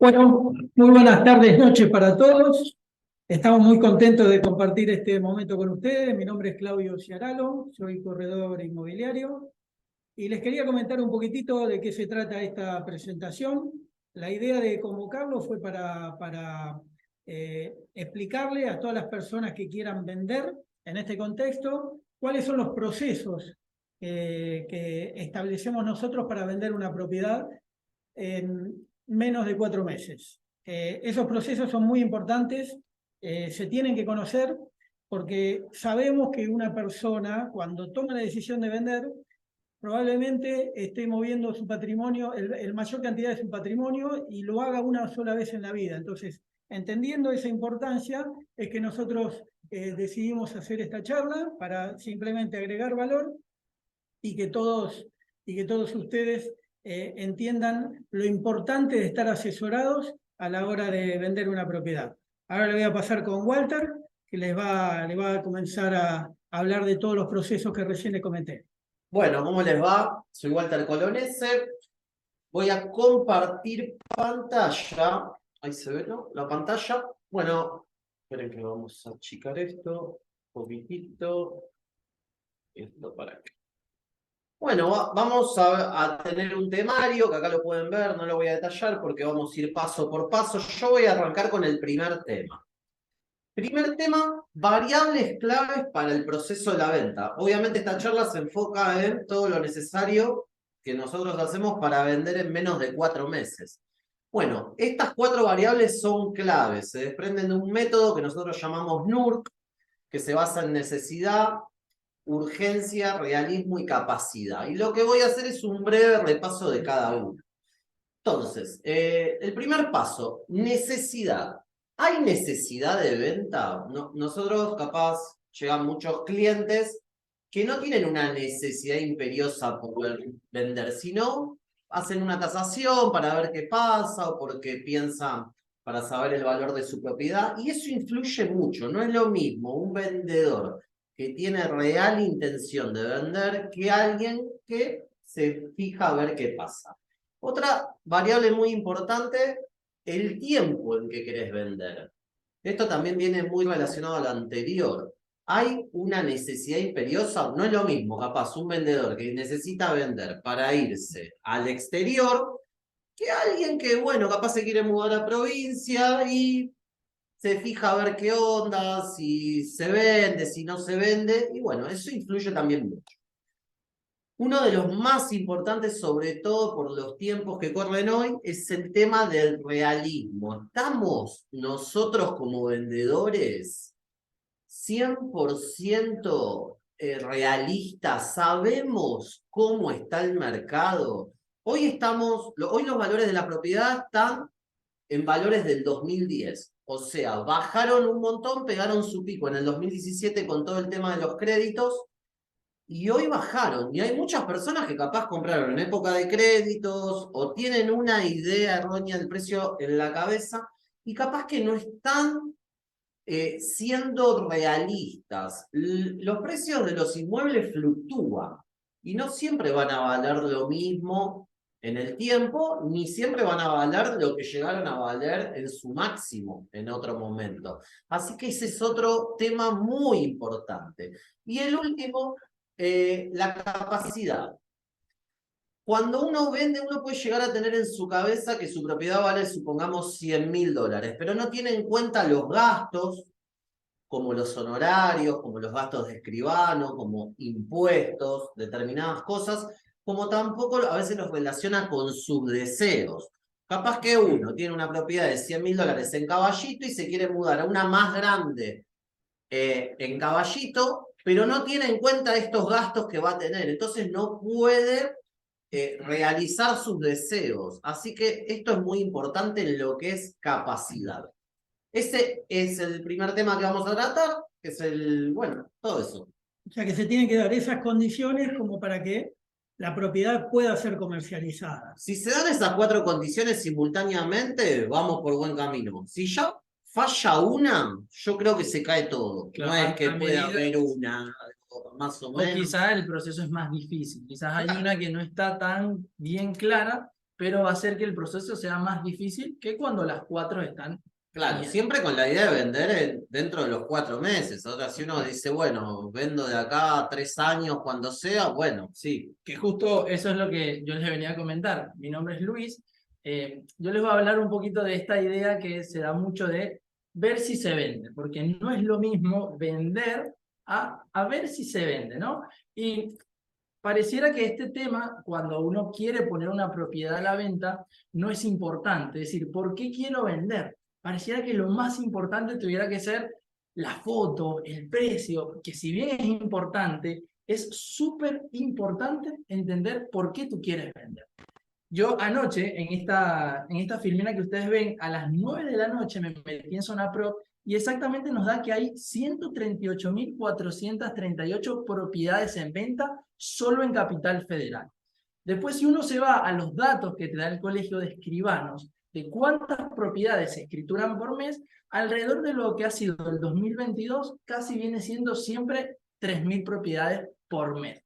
Bueno, muy buenas tardes, noches para todos. Estamos muy contentos de compartir este momento con ustedes. Mi nombre es Claudio Ciaralo, soy corredor inmobiliario y les quería comentar un poquitito de qué se trata esta presentación. La idea de convocarlo fue para explicarle a todas las personas que quieran vender en este contexto cuáles son los procesos que establecemos nosotros para vender una propiedad en menos de 4 meses. Esos procesos son muy importantes, se tienen que conocer porque sabemos que una persona cuando toma la decisión de vender probablemente esté moviendo su patrimonio, el mayor cantidad de su patrimonio y lo haga una sola vez en la vida. Entonces, entendiendo esa importancia, es que nosotros decidimos hacer esta charla para simplemente agregar valor y que todos, y que todos ustedes entiendan lo importante de estar asesorados a la hora de vender una propiedad. Ahora le voy a pasar con Walter, que le va a comenzar a hablar de todos los procesos que recién le comenté. Bueno, ¿cómo les va? Soy Walter Colonese. Voy a compartir pantalla. Ahí se ve, ¿no? La pantalla. Bueno, esperen que vamos a achicar esto. Un poquitito. Esto para acá. Bueno, vamos a tener un temario, que acá lo pueden ver, no lo voy a detallar porque vamos a ir paso por paso. Yo voy a arrancar con el primer tema. Primer tema, variables claves para el proceso de la venta. Obviamente esta charla se enfoca en todo lo necesario que nosotros hacemos para vender en menos de 4 meses. Bueno, estas 4 variables son claves, se desprenden de un método que nosotros llamamos NURC, que se basa en necesidad, urgencia, realismo y capacidad. Y lo que voy a hacer es un breve repaso de cada uno. Entonces, el primer paso, necesidad. ¿Hay necesidad de venta? Nosotros capaz llegan muchos clientes que no tienen una necesidad imperiosa por vender, sino hacen una tasación para ver qué pasa o porque piensan para saber el valor de su propiedad y eso influye mucho. No es lo mismo un vendedor que tiene real intención de vender que alguien que se fija a ver qué pasa. Otra variable muy importante, el tiempo en que querés vender. Esto también viene muy relacionado a lo anterior. ¿Hay una necesidad imperiosa? No es lo mismo, capaz, un vendedor que necesita vender para irse al exterior que alguien que, bueno, capaz se quiere mudar a provincia y se fija a ver qué onda, si se vende, si no se vende, y bueno, eso influye también mucho. Uno de los más importantes, sobre todo por los tiempos que corren hoy, es el tema del realismo. ¿Estamos nosotros como vendedores 100% realistas? ¿Sabemos cómo está el mercado? Hoy los valores de la propiedad están en valores del 2010. O sea, bajaron un montón, pegaron su pico en el 2017 con todo el tema de los créditos y hoy bajaron. Y hay muchas personas que capaz compraron en época de créditos o tienen una idea errónea del precio en la cabeza y capaz que no están siendo realistas. Los precios de los inmuebles fluctúan y no siempre van a valer lo mismo en el tiempo, ni siempre van a valer lo que llegaron a valer en su máximo en otro momento. Así que ese es otro tema muy importante. Y el último, la capacidad. Cuando uno vende, uno puede llegar a tener en su cabeza que su propiedad vale, supongamos, $100.000, pero no tiene en cuenta los gastos, como los honorarios, como los gastos de escribano, como impuestos, determinadas cosas, como tampoco a veces los relaciona con sus deseos. Capaz que uno tiene una propiedad de $100.000 en Caballito y se quiere mudar a una más grande en Caballito, pero no tiene en cuenta estos gastos que va a tener. Entonces no puede realizar sus deseos. Así que esto es muy importante en lo que es capacidad. Ese es el primer tema que vamos a tratar, que es bueno, todo eso. O sea que se tienen que dar esas condiciones como para que la propiedad pueda ser comercializada. Si se dan esas 4 condiciones simultáneamente, vamos por buen camino. Si ya falla una, yo creo que se cae todo. Claro, no es que pueda haber o una, más o menos. quizás el proceso es más difícil. Quizás hay una que no está tan bien clara pero va a hacer que el proceso sea más difícil que cuando las 4 están Claro, bien. siempre con la idea de vender dentro de los 4 meses. Ahora, si uno dice, bueno, vendo de acá a 3 años, cuando sea, bueno, sí. Que justo eso es lo que yo les venía a comentar. Mi nombre es Luis. Yo les voy a hablar un poquito de esta idea que se da mucho de ver si se vende, porque no es lo mismo vender a ver si se vende, ¿no? Y pareciera que este tema, cuando uno quiere poner una propiedad a la venta, no es importante. Es decir, ¿por qué quiero vender? Pareciera que lo más importante tuviera que ser la foto, el precio, que si bien es importante, es súper importante entender por qué tú quieres vender. Yo anoche, en esta filmina que ustedes ven, a las 9 de la noche me metí en Zona Pro y exactamente nos da que hay 138.438 propiedades en venta solo en Capital Federal. Después, si uno se va a los datos que te da el Colegio de Escribanos, de cuántas propiedades se escrituran por mes, alrededor de lo que ha sido el 2022, casi viene siendo siempre 3.000 propiedades por mes.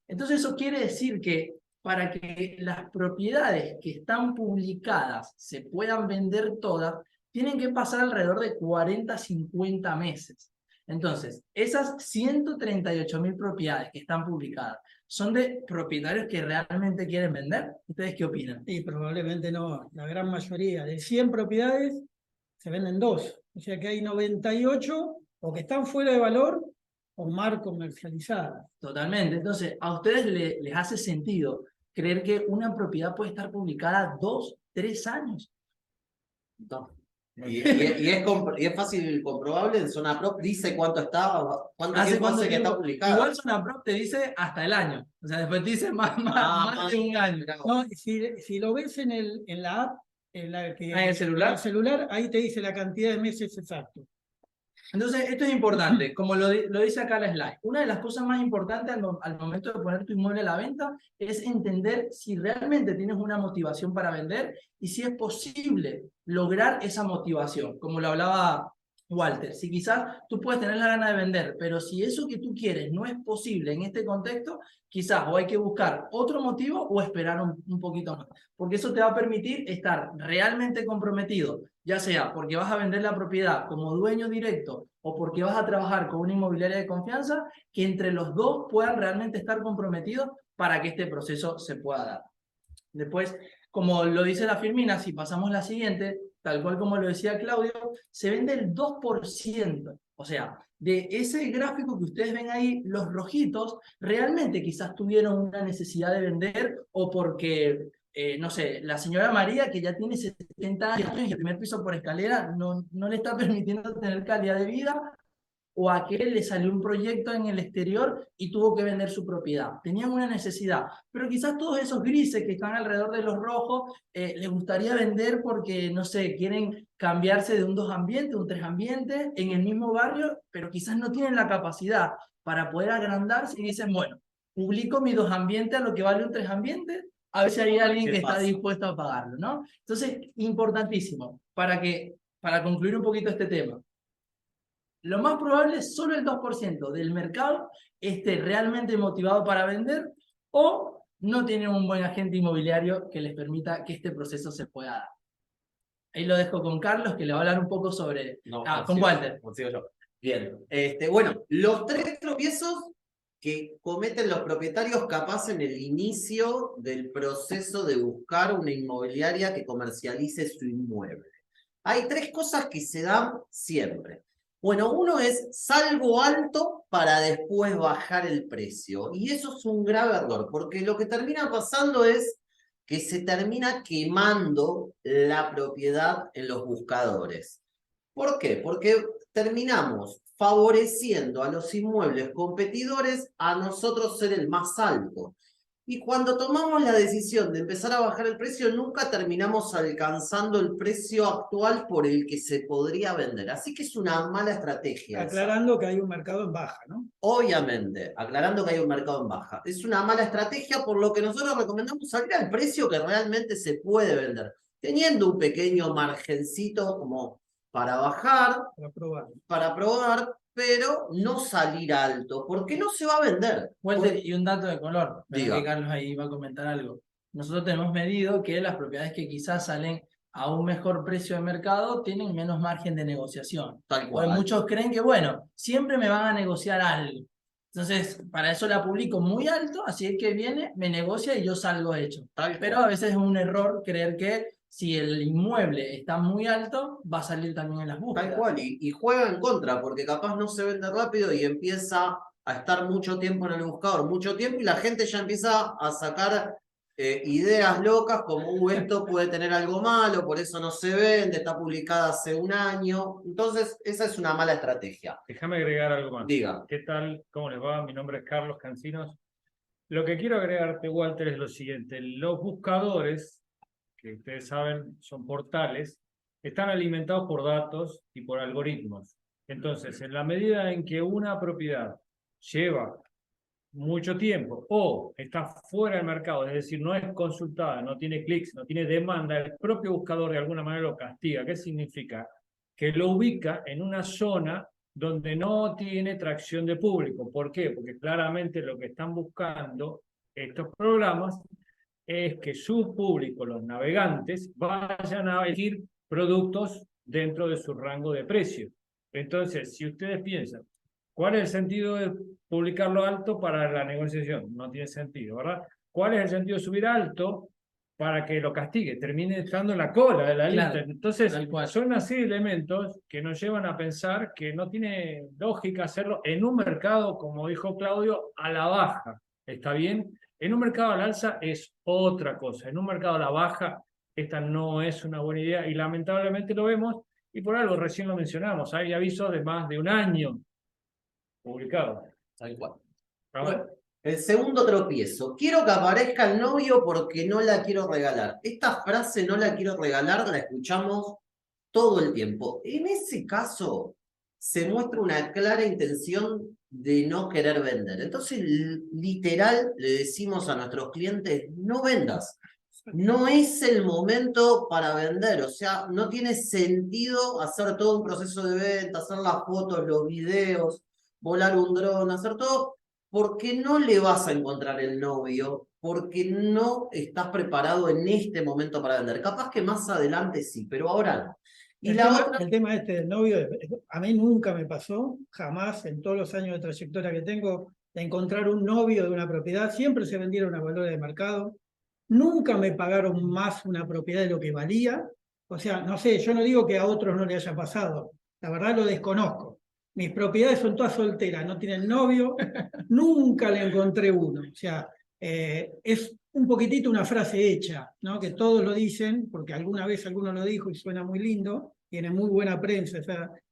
Entonces eso quiere decir que para que las propiedades que están publicadas se puedan vender todas, tienen que pasar alrededor de 40 a 50 meses. Entonces, esas 138.000 propiedades que están publicadas, ¿son de propietarios que realmente quieren vender? ¿Ustedes qué opinan? Y probablemente no. La gran mayoría de 100 propiedades se venden 2. O sea que hay 98 o que están fuera de valor o mal comercializadas. Totalmente. Entonces, ¿a ustedes les hace sentido creer que una propiedad puede estar publicada 2, 3 años? No. Y es fácil comprobable en Zona Pro, dice cuánto está, cuánto tiempo hace que está publicada. Igual Zona Pro te dice hasta el año. O sea, después te dice más de un año. No, si lo ves en la app, en el celular. el celular, ahí te dice la cantidad de meses exactos. Entonces, esto es importante, como lo dice acá la slide. Una de las cosas más importantes al momento de poner tu inmueble a la venta es entender si realmente tienes una motivación para vender y si es posible lograr esa motivación, como lo hablaba Walter. Si quizás tú puedes tener la gana de vender, pero si eso que tú quieres no es posible en este contexto, quizás o hay que buscar otro motivo o esperar un poquito más, porque eso te va a permitir estar realmente comprometido, ya sea porque vas a vender la propiedad como dueño directo o porque vas a trabajar con una inmobiliaria de confianza, que entre los dos puedan realmente estar comprometidos para que este proceso se pueda dar. Después, como lo dice la Firmina, si pasamos la siguiente, tal cual como lo decía Claudio, se vende el 2%. O sea, de ese gráfico que ustedes ven ahí, los rojitos, realmente quizás tuvieron una necesidad de vender o porque no sé, la señora María, que ya tiene 70 años y el primer piso por escalera no le está permitiendo tener calidad de vida, o a aquel le salió un proyecto en el exterior y tuvo que vender su propiedad. Tenían una necesidad, pero quizás todos esos grises que están alrededor de los rojos les gustaría vender porque, no sé, quieren cambiarse de un 2 ambiente, un 3 ambiente en el mismo barrio, pero quizás no tienen la capacidad para poder agrandarse y dicen, bueno, publico mi 2 ambiente a lo que vale un 3 ambiente, a ver si hay alguien que está dispuesto a pagarlo, ¿no? Entonces, importantísimo, para concluir un poquito este tema, lo más probable es solo el 2% del mercado esté realmente motivado para vender o no tiene un buen agente inmobiliario que les permita que este proceso se pueda dar. Ahí lo dejo con Carlos, que le va a hablar un poco sobre... con Walter. Bien. Bueno, los 3 tropiezos que cometen los propietarios capaz en el inicio del proceso de buscar una inmobiliaria que comercialice su inmueble. Hay 3 cosas que se dan siempre. Bueno, uno es salgo alto para después bajar el precio. Y eso es un grave error, porque lo que termina pasando es que se termina quemando la propiedad en los buscadores. ¿Por qué? Porque terminamos favoreciendo a los inmuebles competidores a nosotros ser el más alto. Y cuando tomamos la decisión de empezar a bajar el precio, nunca terminamos alcanzando el precio actual por el que se podría vender. Así que es una mala estrategia. Aclarando que hay un mercado en baja, ¿no? Obviamente, aclarando que hay un mercado en baja. Es una mala estrategia, por lo que nosotros recomendamos salir al precio que realmente se puede vender, teniendo un pequeño margencito como para bajar, para probar, pero no salir alto, porque no se va a vender. Walter, y un dato de color, Diga. que Carlos ahí va a comentar algo. nosotros tenemos medido que las propiedades que quizás salen a un mejor precio de mercado tienen menos margen de negociación. Tal Porque cual. muchos creen que, bueno, siempre me van a negociar algo. Entonces, para eso la publico muy alto, así el que viene me negocia y yo salgo hecho. Pero a veces es un error creer que si el inmueble está muy alto, va a salir también en las búsquedas. Tal cual, y juega en contra, porque capaz no se vende rápido y empieza a estar mucho tiempo en el buscador, mucho tiempo, y la gente ya empieza a sacar ideas locas como, esto puede tener algo malo, por eso no se vende, está publicada hace un año. Entonces, esa es una mala estrategia. Déjame agregar algo más. Diga. ¿Qué tal? ¿Cómo les va? Mi nombre es Carlos Cancinos. Lo que quiero agregarte, Walter, es lo siguiente. Los buscadores, que ustedes saben son portales, están alimentados por datos y por algoritmos. Entonces, en la medida en que una propiedad lleva mucho tiempo o está fuera del mercado, es decir, no es consultada, no tiene clics, no tiene demanda, el propio buscador de alguna manera lo castiga. ¿Qué significa? Que lo ubica en una zona donde no tiene tracción de público. ¿Por qué? Porque claramente lo que están buscando estos programas es que su público, los navegantes, vayan a elegir productos dentro de su rango de precio. Entonces, si ustedes piensan, ¿cuál es el sentido de publicarlo alto para la negociación? No tiene sentido, ¿verdad? ¿Cuál es el sentido de subir alto para que lo castigue? Termine estando en la cola de la lista. Entonces, son así elementos que nos llevan a pensar que no tiene lógica hacerlo en un mercado, como dijo Claudio, a la baja. ¿Está bien? En un mercado al alza es otra cosa. En un mercado a la baja, esta no es una buena idea y lamentablemente lo vemos, y por algo recién lo mencionamos. Hay avisos de más de un año publicado. Tal cual. Bueno, el segundo tropiezo. Quiero que aparezca el novio porque no la quiero regalar. Esta frase, no la quiero regalar, la escuchamos todo el tiempo. En ese caso, se muestra una clara intención de no querer vender. Entonces, literal, le decimos a nuestros clientes, no vendas. No es el momento para vender, o sea, no tiene sentido hacer todo un proceso de venta, hacer las fotos, los videos, volar un dron, hacer todo, porque no le vas a encontrar el novio, porque no estás preparado en este momento para vender. Capaz que más adelante sí, pero ahora no. Y el tema este del novio, a mí nunca me pasó, jamás en todos los años de trayectoria que tengo, de encontrar un novio de una propiedad. Siempre se vendieron a valores de mercado. Nunca me pagaron más una propiedad de lo que valía. O sea, no sé, yo no digo que a otros no le haya pasado. La verdad lo desconozco. Mis propiedades son todas solteras, no tienen novio. Nunca le encontré uno. O sea, es un poquitito una frase hecha, ¿no? Que todos lo dicen, porque alguna vez alguno lo dijo y suena muy lindo, tiene muy buena prensa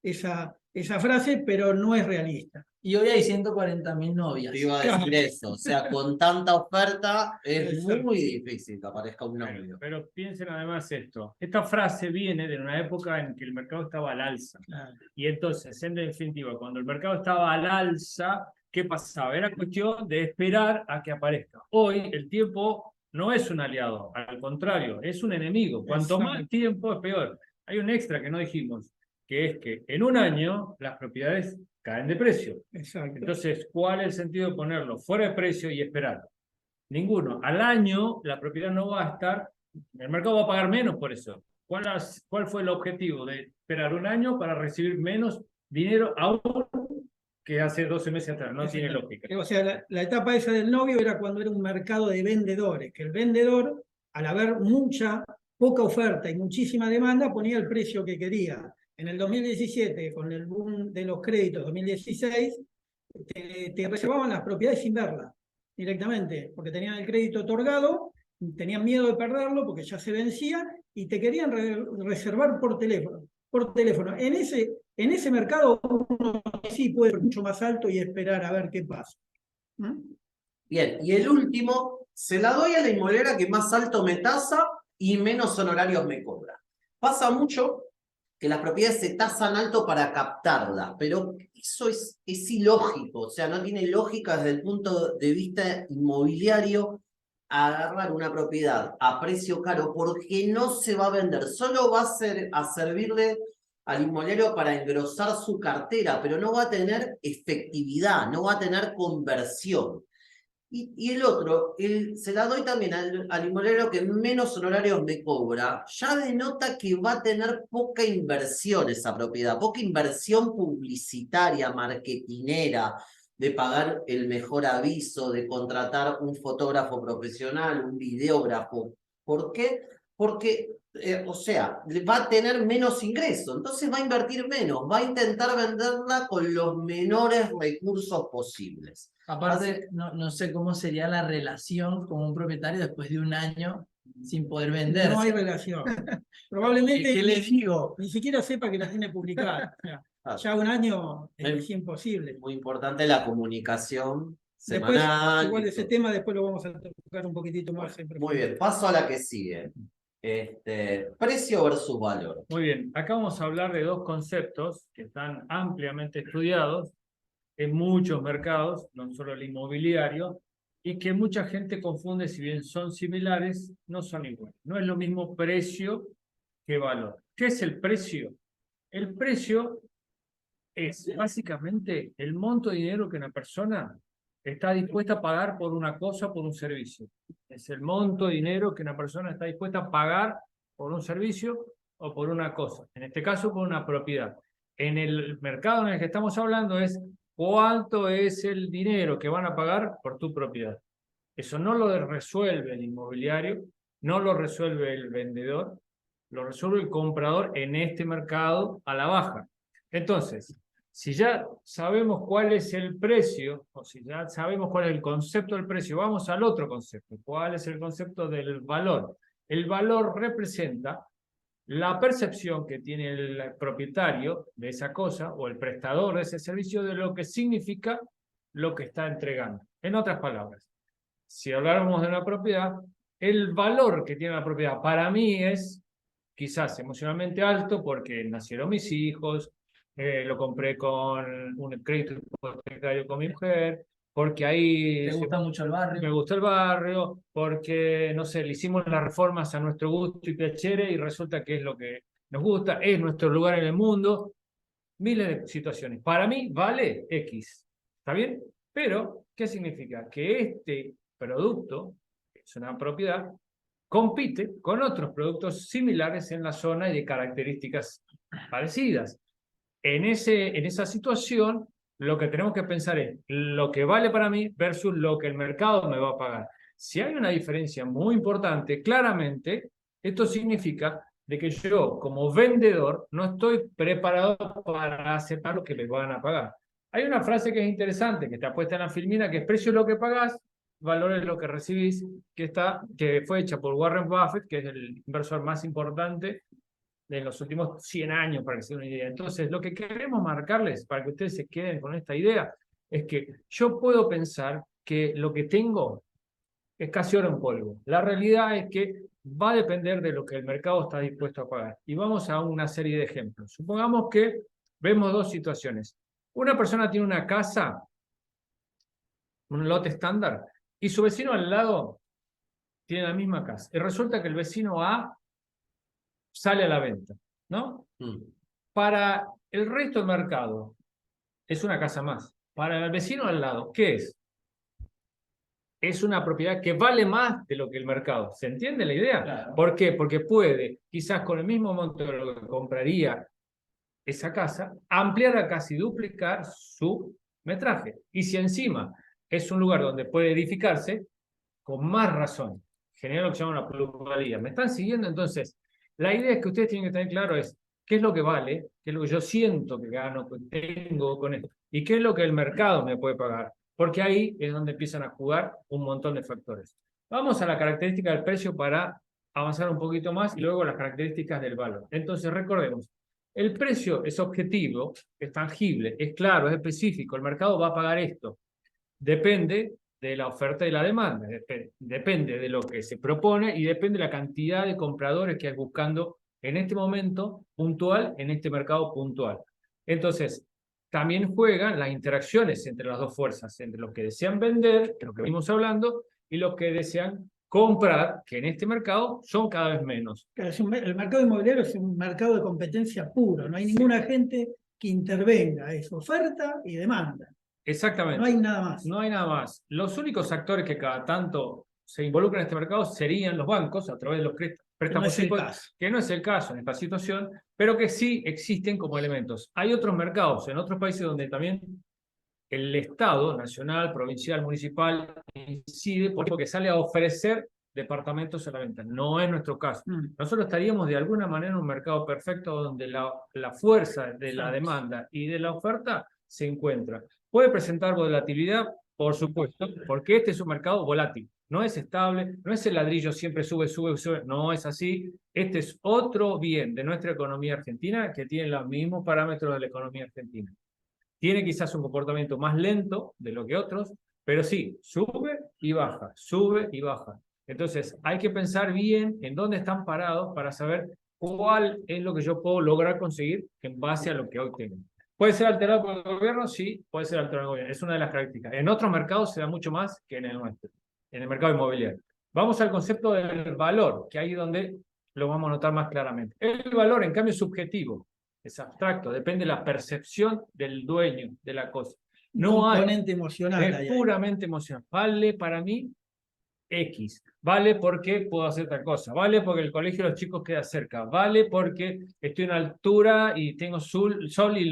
esa frase, pero no es realista. Y hoy hay 140.000 novias. Te iba a decir eso, o sea, con tanta oferta es muy difícil que aparezca un novio. pero piensen además esto, esta frase viene de una época en que el mercado estaba al alza. Claro. Y entonces, en definitiva, cuando el mercado estaba al alza, ¿qué pasaba? Era cuestión de esperar a que aparezca. Hoy el tiempo no es un aliado, al contrario, es un enemigo. Cuanto más tiempo es peor. Hay un extra que no dijimos, que es que en un año las propiedades caen de precio. Exacto. Entonces, ¿cuál es el sentido de ponerlo fuera de precio y esperar? Ninguno. Al año la propiedad no va a estar, el mercado va a pagar menos por eso. ¿Cuál fue el objetivo de esperar un año para recibir menos dinero aún que hace 12 meses atrás? No tiene lógica. O sea, la etapa esa del novio era cuando era un mercado de vendedores, que el vendedor, al haber poca oferta y muchísima demanda, ponía el precio que quería. En el 2017, con el boom de los créditos 2016, te reservaban las propiedades sin verlas directamente, porque tenían el crédito otorgado, tenían miedo de perderlo porque ya se vencía y te querían reservar por teléfono. En ese mercado uno sí puede ir mucho más alto y esperar a ver qué pasa. Bien, y el último, se la doy a la inmobiliaria que más alto me tasa y menos honorarios me cobra. Pasa mucho que las propiedades se tasan alto para captarlas, pero eso es ilógico, o sea, no tiene lógica desde el punto de vista inmobiliario agarrar una propiedad a precio caro porque no se va a vender, solo va a servirle al inmobiliario para engrosar su cartera, pero no va a tener efectividad, no va a tener conversión. Y el otro, se la doy también al inmobiliario que menos honorarios me cobra, ya denota que va a tener poca inversión esa propiedad, poca inversión publicitaria, marketinera, de pagar el mejor aviso, de contratar un fotógrafo profesional, un videógrafo. ¿Por qué? Porque, o sea, va a tener menos ingresos, entonces va a invertir menos, va a intentar venderla con los menores recursos posibles. Aparte, no sé cómo sería la relación con un propietario después de un año sin poder vender. No hay relación. Probablemente ¿Qué le digo? ni siquiera sepa que las tiene publicadas. O sea, ya un año es imposible. Muy importante la comunicación Después, semanal. igual ese tema después lo vamos a tocar un poquitito más. Muy bien, paso a la que sigue. Precio versus valor. Muy bien, acá vamos a hablar de dos conceptos que están ampliamente estudiados en muchos mercados, no solo el inmobiliario, y que mucha gente confunde, si bien son similares, no son iguales. No es lo mismo precio que valor. ¿Qué es el precio? El precio es básicamente el monto de dinero que una persona está dispuesta a pagar por una cosa, por un servicio. Es el monto de dinero que una persona está dispuesta a pagar por un servicio o por una cosa. En este caso, por una propiedad. En el mercado en el que estamos hablando es cuánto es el dinero que van a pagar por tu propiedad. Eso no lo resuelve el inmobiliario, no lo resuelve el vendedor, lo resuelve el comprador en este mercado a la baja. Entonces, si ya sabemos cuál es el precio, o si ya sabemos cuál es el concepto del precio, vamos al otro concepto. ¿Cuál es el concepto del valor? El valor representa la percepción que tiene el propietario de esa cosa o el prestador de ese servicio de lo que significa lo que está entregando. En otras palabras, si habláramos de una propiedad, el valor que tiene la propiedad para mí es quizás emocionalmente alto porque nacieron mis hijos, lo compré con un crédito hipotecario con mi mujer, porque ahí ¿Te gusta mucho el barrio? me gustó el barrio, porque, no sé, le hicimos las reformas a nuestro gusto y piacere y resulta que es lo que nos gusta, es nuestro lugar en el mundo, miles de situaciones. Para mí vale X, ¿está bien? Pero, ¿qué significa? Que este producto, que es una propiedad, compite con otros productos similares en la zona y de características parecidas. En esa situación, lo que tenemos que pensar es lo que vale para mí versus lo que el mercado me va a pagar. Si hay una diferencia muy importante, claramente, esto significa de que yo, como vendedor, no estoy preparado para aceptar lo que me van a pagar. Hay una frase que es interesante, que está puesta en la filmina, que es precio es lo que pagás, valor es lo que recibís, que fue hecha por Warren Buffett, que es el inversor más importante de los últimos 100 años, para que se den una idea. Entonces, lo que queremos marcarles, para que ustedes se queden con esta idea, es que yo puedo pensar que lo que tengo es casi oro en polvo. La realidad es que va a depender de lo que el mercado está dispuesto a pagar. Y vamos a una serie de ejemplos. Supongamos que vemos dos situaciones. Una persona tiene una casa, un lote estándar, y su vecino al lado tiene la misma casa. Y resulta que el vecino A sale a la venta, ¿no? Para el resto del mercado es una casa más. Para el vecino al lado, ¿qué es? Es una propiedad que vale más de lo que el mercado. ¿Se entiende la idea? Claro. ¿Por qué? Porque puede, quizás con el mismo monto de lo que compraría esa casa, ampliar a casi duplicar su metraje. Y si encima es un lugar donde puede edificarse, con más razón, genera lo que se llama una plusvalía. ¿Me están siguiendo? Entonces, la idea es que ustedes tienen que tener claro es qué es lo que vale, qué es lo que yo siento que gano, que tengo con esto, y qué es lo que el mercado me puede pagar. Porque ahí es donde empiezan a jugar un montón de factores. Vamos a la característica del precio para avanzar un poquito más y luego las características del valor. Entonces, recordemos, el precio es objetivo, es tangible, es claro, es específico. El mercado va a pagar esto. Depende de la oferta y la demanda, depende de lo que se propone y depende de la cantidad de compradores que hay buscando en este momento puntual, en este mercado puntual. Entonces, también juegan las interacciones entre las dos fuerzas, entre los que desean vender, de lo que venimos hablando, y los que desean comprar, que en este mercado son cada vez menos. El mercado inmobiliario es un mercado de competencia puro, no hay ningún agente que intervenga, es oferta y demanda. Exactamente. No hay nada más. No hay nada más. Los únicos actores que cada tanto se involucran en este mercado serían los bancos a través de los préstamos es el chicos, caso. que no es el caso en esta situación, pero que sí existen como elementos. Hay otros mercados en otros países donde también el Estado, nacional, provincial, municipal, incide porque sale a ofrecer departamentos a la venta. No es nuestro caso. Nosotros estaríamos de alguna manera en un mercado perfecto donde la fuerza de la demanda y de la oferta se encuentra. ¿Puede presentar volatilidad? Por supuesto, porque este es un mercado volátil. No es estable, no es el ladrillo siempre sube, sube, sube. No es así. Este es otro bien de nuestra economía argentina que tiene los mismos parámetros de la economía argentina. Tiene quizás un comportamiento más lento de lo que otros, pero sí, sube y baja, sube y baja. Entonces, hay que pensar bien en dónde están parados para saber cuál es lo que yo puedo lograr conseguir en base a lo que hoy tengo. ¿Puede ser alterado por el gobierno? Sí, puede ser alterado por el gobierno. Es una de las características. En otros mercados se da mucho más que en el nuestro, en el mercado inmobiliario. Vamos al concepto del valor, que ahí es donde lo vamos a notar más claramente. El valor, en cambio, es subjetivo. Es abstracto, depende de la percepción del dueño de la cosa. No componente emocional. Es puramente emocional. Vale para mí X. Vale porque puedo hacer tal cosa. Vale porque el colegio de los chicos queda cerca. Vale porque estoy en altura y tengo sol y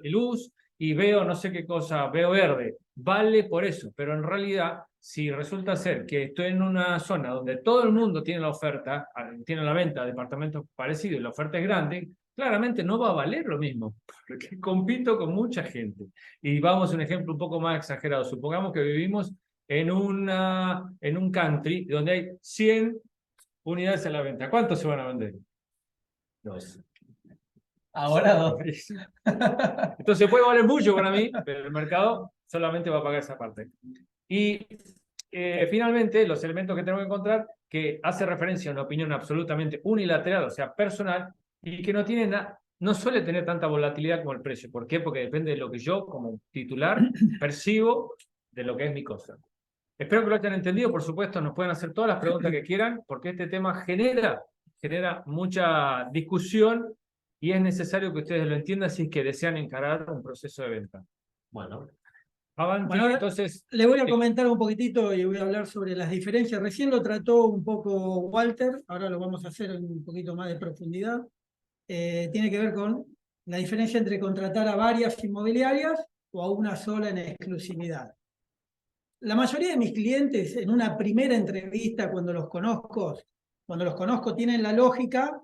luz y veo no sé qué cosa, veo verde. Vale por eso. Pero en realidad, si resulta ser que estoy en una zona donde todo el mundo tiene la oferta, tiene la venta de departamentos parecidos y la oferta es grande, claramente no va a valer lo mismo, porque compito con mucha gente. Y vamos a un ejemplo un poco más exagerado. Supongamos que vivimos en un country donde hay 100 unidades a la venta. ¿Cuántos se van a vender? 2. Ahora 2. Entonces puede valer mucho para mí, pero el mercado solamente va a pagar esa parte. Y finalmente, los elementos que tengo que encontrar, que hace referencia a una opinión absolutamente unilateral, o sea, personal, y que no suele tener tanta volatilidad como el precio. ¿Por qué? Porque depende de lo que yo, como titular, percibo de lo que es mi cosa. Espero que lo hayan entendido. Por supuesto, nos pueden hacer todas las preguntas que quieran, porque este tema genera mucha discusión y es necesario que ustedes lo entiendan si es que desean encarar un proceso de venta. Bueno. Avanti, Bueno, entonces... Le voy a comentar un poquitito y voy a hablar sobre las diferencias. Recién lo trató un poco Walter, ahora lo vamos a hacer en un poquito más de profundidad. Tiene que ver con la diferencia entre contratar a varias inmobiliarias o a una sola en exclusividad. La mayoría de mis clientes en una primera entrevista cuando los conozco tienen la lógica,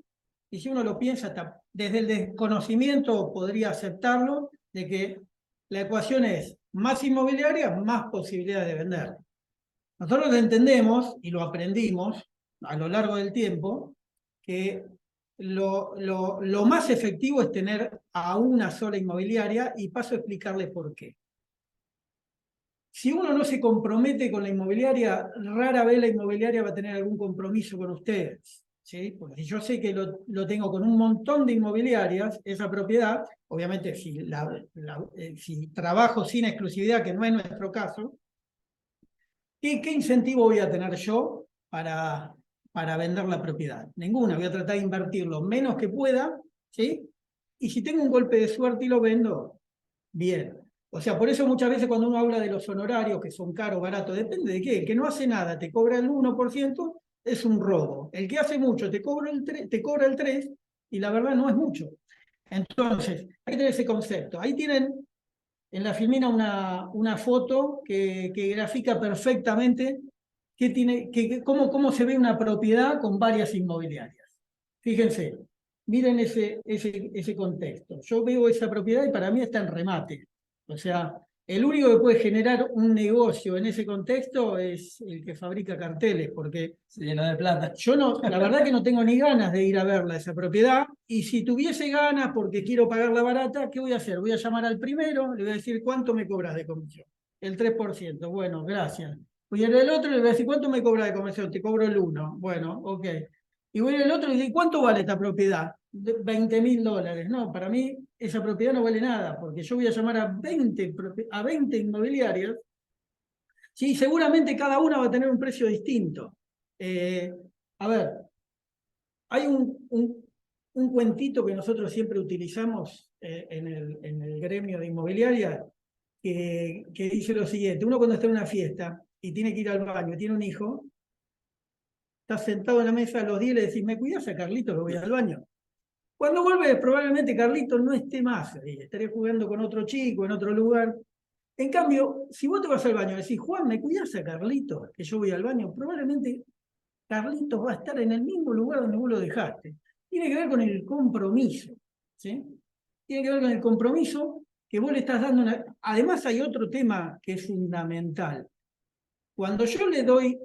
y si uno lo piensa, desde el desconocimiento podría aceptarlo, de que la ecuación es más inmobiliarias, más posibilidades de vender. Nosotros entendemos y lo aprendimos a lo largo del tiempo que lo más efectivo es tener a una sola inmobiliaria, y paso a explicarle por qué. Si uno no se compromete con la inmobiliaria, rara vez la inmobiliaria va a tener algún compromiso con ustedes, ¿sí? Porque si yo sé que lo tengo con un montón de inmobiliarias, esa propiedad, obviamente si trabajo sin exclusividad, que no es nuestro caso, ¿qué incentivo voy a tener yo para vender la propiedad? Ninguna. Voy a tratar de invertir lo menos que pueda, ¿sí? Y si tengo un golpe de suerte y lo vendo, bien. O sea, por eso muchas veces cuando uno habla de los honorarios, que son caros, baratos, depende de qué. El que no hace nada te cobra el 1%, es un robo. El que hace mucho te cobra el 3%, y la verdad no es mucho. Entonces, hay que tener ese concepto. Ahí tienen en la filmina una foto que grafica perfectamente cómo se ve una propiedad con varias inmobiliarias. Fíjense, miren ese contexto. Yo veo esa propiedad y para mí está en remate. O sea, el único que puede generar un negocio en ese contexto es el que fabrica carteles, porque se llenó de plata. Yo no, la verdad que no tengo ni ganas de ir a verla esa propiedad, y si tuviese ganas porque quiero pagarla barata, ¿qué voy a hacer? Voy a llamar al primero, le voy a decir ¿cuánto me cobras de comisión? El 3%, bueno, gracias. Voy a ir al otro y le voy a decir ¿cuánto me cobras de comisión? Te cobro el 1%, bueno, ok. Y voy a ir al otro y le digo ¿cuánto vale esta propiedad? $20.000. No, para mí esa propiedad no vale nada, porque yo voy a llamar a 20 inmobiliarias, sí, seguramente cada una va a tener un precio distinto. A ver, hay un cuentito que nosotros siempre utilizamos en el gremio de inmobiliaria, que dice lo siguiente. Uno cuando está en una fiesta y tiene que ir al baño, tiene un hijo, está sentado en la mesa a los 10 y le decís, ¿me cuidás a Carlito que voy al baño? Cuando vuelve, probablemente Carlito no esté más ahí, estaría jugando con otro chico en otro lugar. En cambio, si vos te vas al baño y decís, Juan, ¿me cuidás a Carlito que yo voy al baño? Probablemente Carlitos va a estar en el mismo lugar donde vos lo dejaste. Tiene que ver con el compromiso, ¿sí? Tiene que ver con el compromiso que vos le estás dando. Además hay otro tema que es fundamental. Cuando yo le doy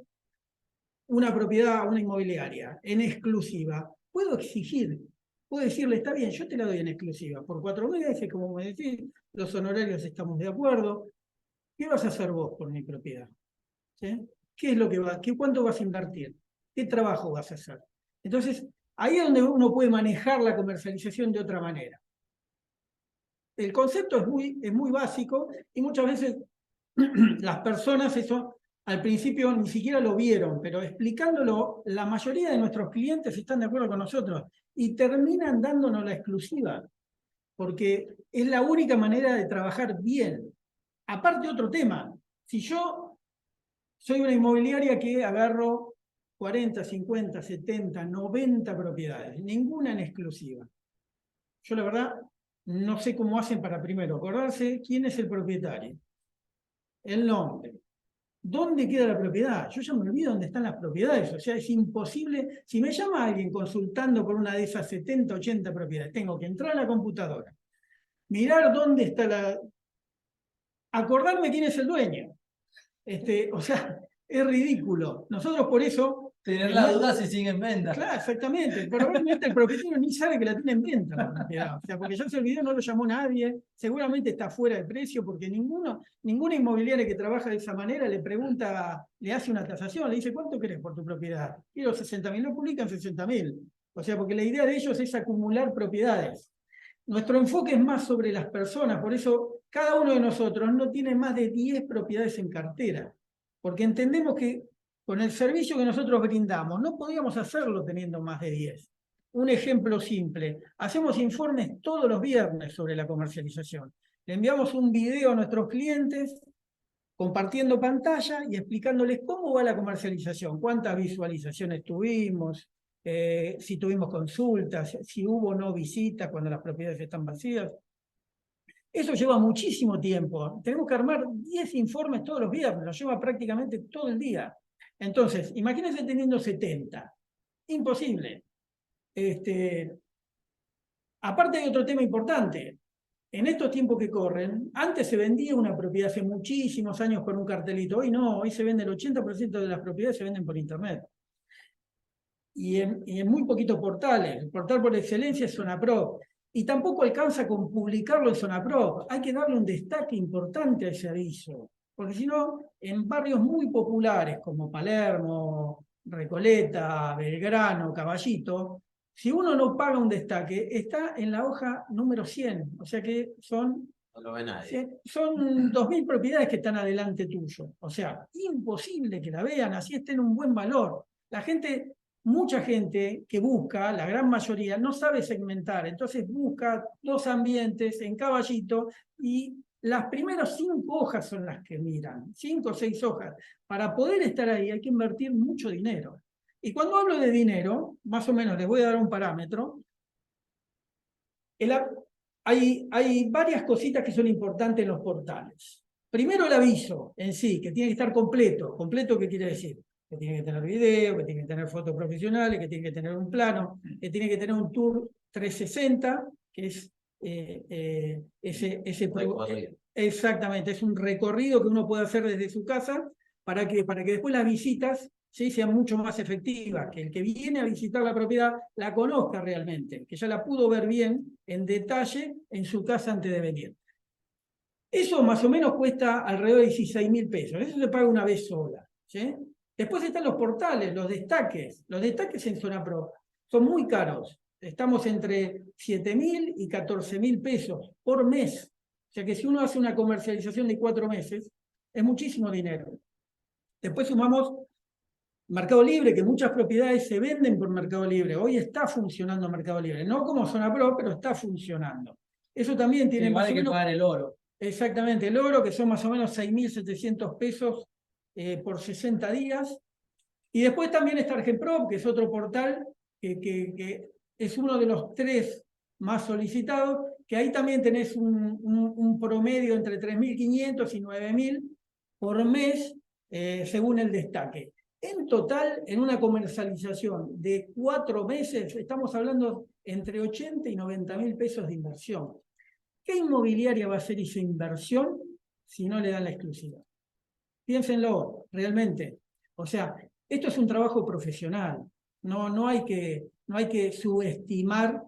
una propiedad a una inmobiliaria en exclusiva, puedo exigir, puedo decirle, está bien, yo te la doy en exclusiva por 4 meses, como me decís, los honorarios estamos de acuerdo. ¿Qué vas a hacer vos por mi propiedad? ¿Sí? ¿Qué es lo que cuánto vas a invertir? ¿Qué trabajo vas a hacer? Entonces, ahí es donde uno puede manejar la comercialización de otra manera. El concepto es muy básico y muchas veces las personas eso al principio ni siquiera lo vieron, pero explicándolo, la mayoría de nuestros clientes están de acuerdo con nosotros y terminan dándonos la exclusiva, porque es la única manera de trabajar bien. Aparte otro tema, si yo soy una inmobiliaria que agarro 40, 50, 70, 90 propiedades, ninguna en exclusiva. Yo la verdad no sé cómo hacen para primero acordarse quién es el propietario, el nombre, dónde queda la propiedad. Yo ya me olvido dónde están las propiedades, o sea, es imposible. Si me llama alguien consultando por una de esas 70, 80 propiedades, tengo que entrar a la computadora, mirar dónde está acordarme quién es el dueño. O sea, es ridículo. Nosotros por eso... Tener la duda si sigue en venta. Claro, exactamente. Probablemente el propietario ni sabe que la tiene en venta la propiedad. O sea, porque ya se olvidó, no lo llamó nadie. Seguramente está fuera de precio porque ninguna inmobiliaria que trabaja de esa manera le pregunta, le hace una tasación, le dice, ¿cuánto querés por tu propiedad? Quiero 60.000, no publican 60.000. O sea, porque la idea de ellos es acumular propiedades. Nuestro enfoque es más sobre las personas, por eso cada uno de nosotros no tiene más de 10 propiedades en cartera, porque entendemos que con el servicio que nosotros brindamos no podíamos hacerlo teniendo más de 10. Un ejemplo simple, hacemos informes todos los viernes sobre la comercialización. Le enviamos un video a nuestros clientes compartiendo pantalla y explicándoles cómo va la comercialización, cuántas visualizaciones tuvimos, si tuvimos consultas, si hubo o no visitas cuando las propiedades están vacías. Eso lleva muchísimo tiempo. Tenemos que armar 10 informes todos los viernes, nos lleva prácticamente todo el día. Entonces, imagínense teniendo 70. Imposible. Aparte hay otro tema importante. En estos tiempos que corren, antes se vendía una propiedad hace muchísimos años con un cartelito. Hoy no, hoy se vende el 80% de las propiedades se venden por internet. Y en muy poquitos portales. El portal por excelencia es Zonapro. Y tampoco alcanza con publicarlo en Zonapro. Hay que darle un destaque importante a ese aviso. Porque si no, en barrios muy populares como Palermo, Recoleta, Belgrano, Caballito, si uno no paga un destaque, está en la hoja número 100. O sea que son... No lo ve nadie. Son 2.000 propiedades que están adelante tuyo. O sea, imposible que la vean, así esté en un buen valor. Mucha gente que busca, la gran mayoría, no sabe segmentar, entonces busca 2 ambientes en Caballito y las primeras 5 hojas son las que miran, 5 o 6 hojas. Para poder estar ahí hay que invertir mucho dinero. Y cuando hablo de dinero, más o menos les voy a dar un parámetro. Hay varias cositas que son importantes en los portales. Primero el aviso en sí, que tiene que estar completo. ¿Completo qué quiere decir? Que tiene que tener video, que tiene que tener fotos profesionales, que tiene que tener un plano, que tiene que tener un tour 360, que es exactamente, es un recorrido que uno puede hacer desde su casa para que después las visitas sean mucho más efectivas, que el que viene a visitar la propiedad la conozca realmente, que ya la pudo ver bien en detalle en su casa antes de venir. Eso más o menos cuesta alrededor de 16.000 pesos, eso se paga una vez sola, ¿sí? Después están los portales, los destaques en Zonapro son muy caros, estamos entre 7.000 y 14.000 pesos por mes, o sea que si uno hace una comercialización de 4 meses, es muchísimo dinero. Después sumamos Mercado Libre, que muchas propiedades se venden por Mercado Libre, hoy está funcionando Mercado Libre, no como Zonapro, pero está funcionando. Eso también tiene Igual más hay o que menos... pagar el oro. Exactamente, logro que son más o menos 6.700 pesos por 60 días. Y después también está Argenprop, que es otro portal que es uno de los 3 más solicitados, que ahí también tenés un promedio entre 3.500 y 9.000 por mes, según el destaque. En total, en una comercialización de 4 meses, estamos hablando entre 80 y 90.000 pesos de inversión. ¿Qué inmobiliaria va a hacer esa inversión si no le dan la exclusividad? Piénsenlo, realmente. O sea, esto es un trabajo profesional. No hay que subestimar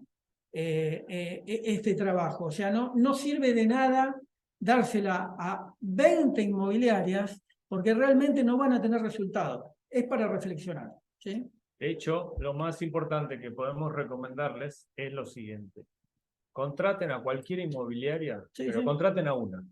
este trabajo. O sea, no sirve de nada dársela a 20 inmobiliarias porque realmente no van a tener resultados. Es para reflexionar, ¿sí? De hecho, lo más importante que podemos recomendarles es lo siguiente. Contraten a cualquier inmobiliaria, pero contraten a una.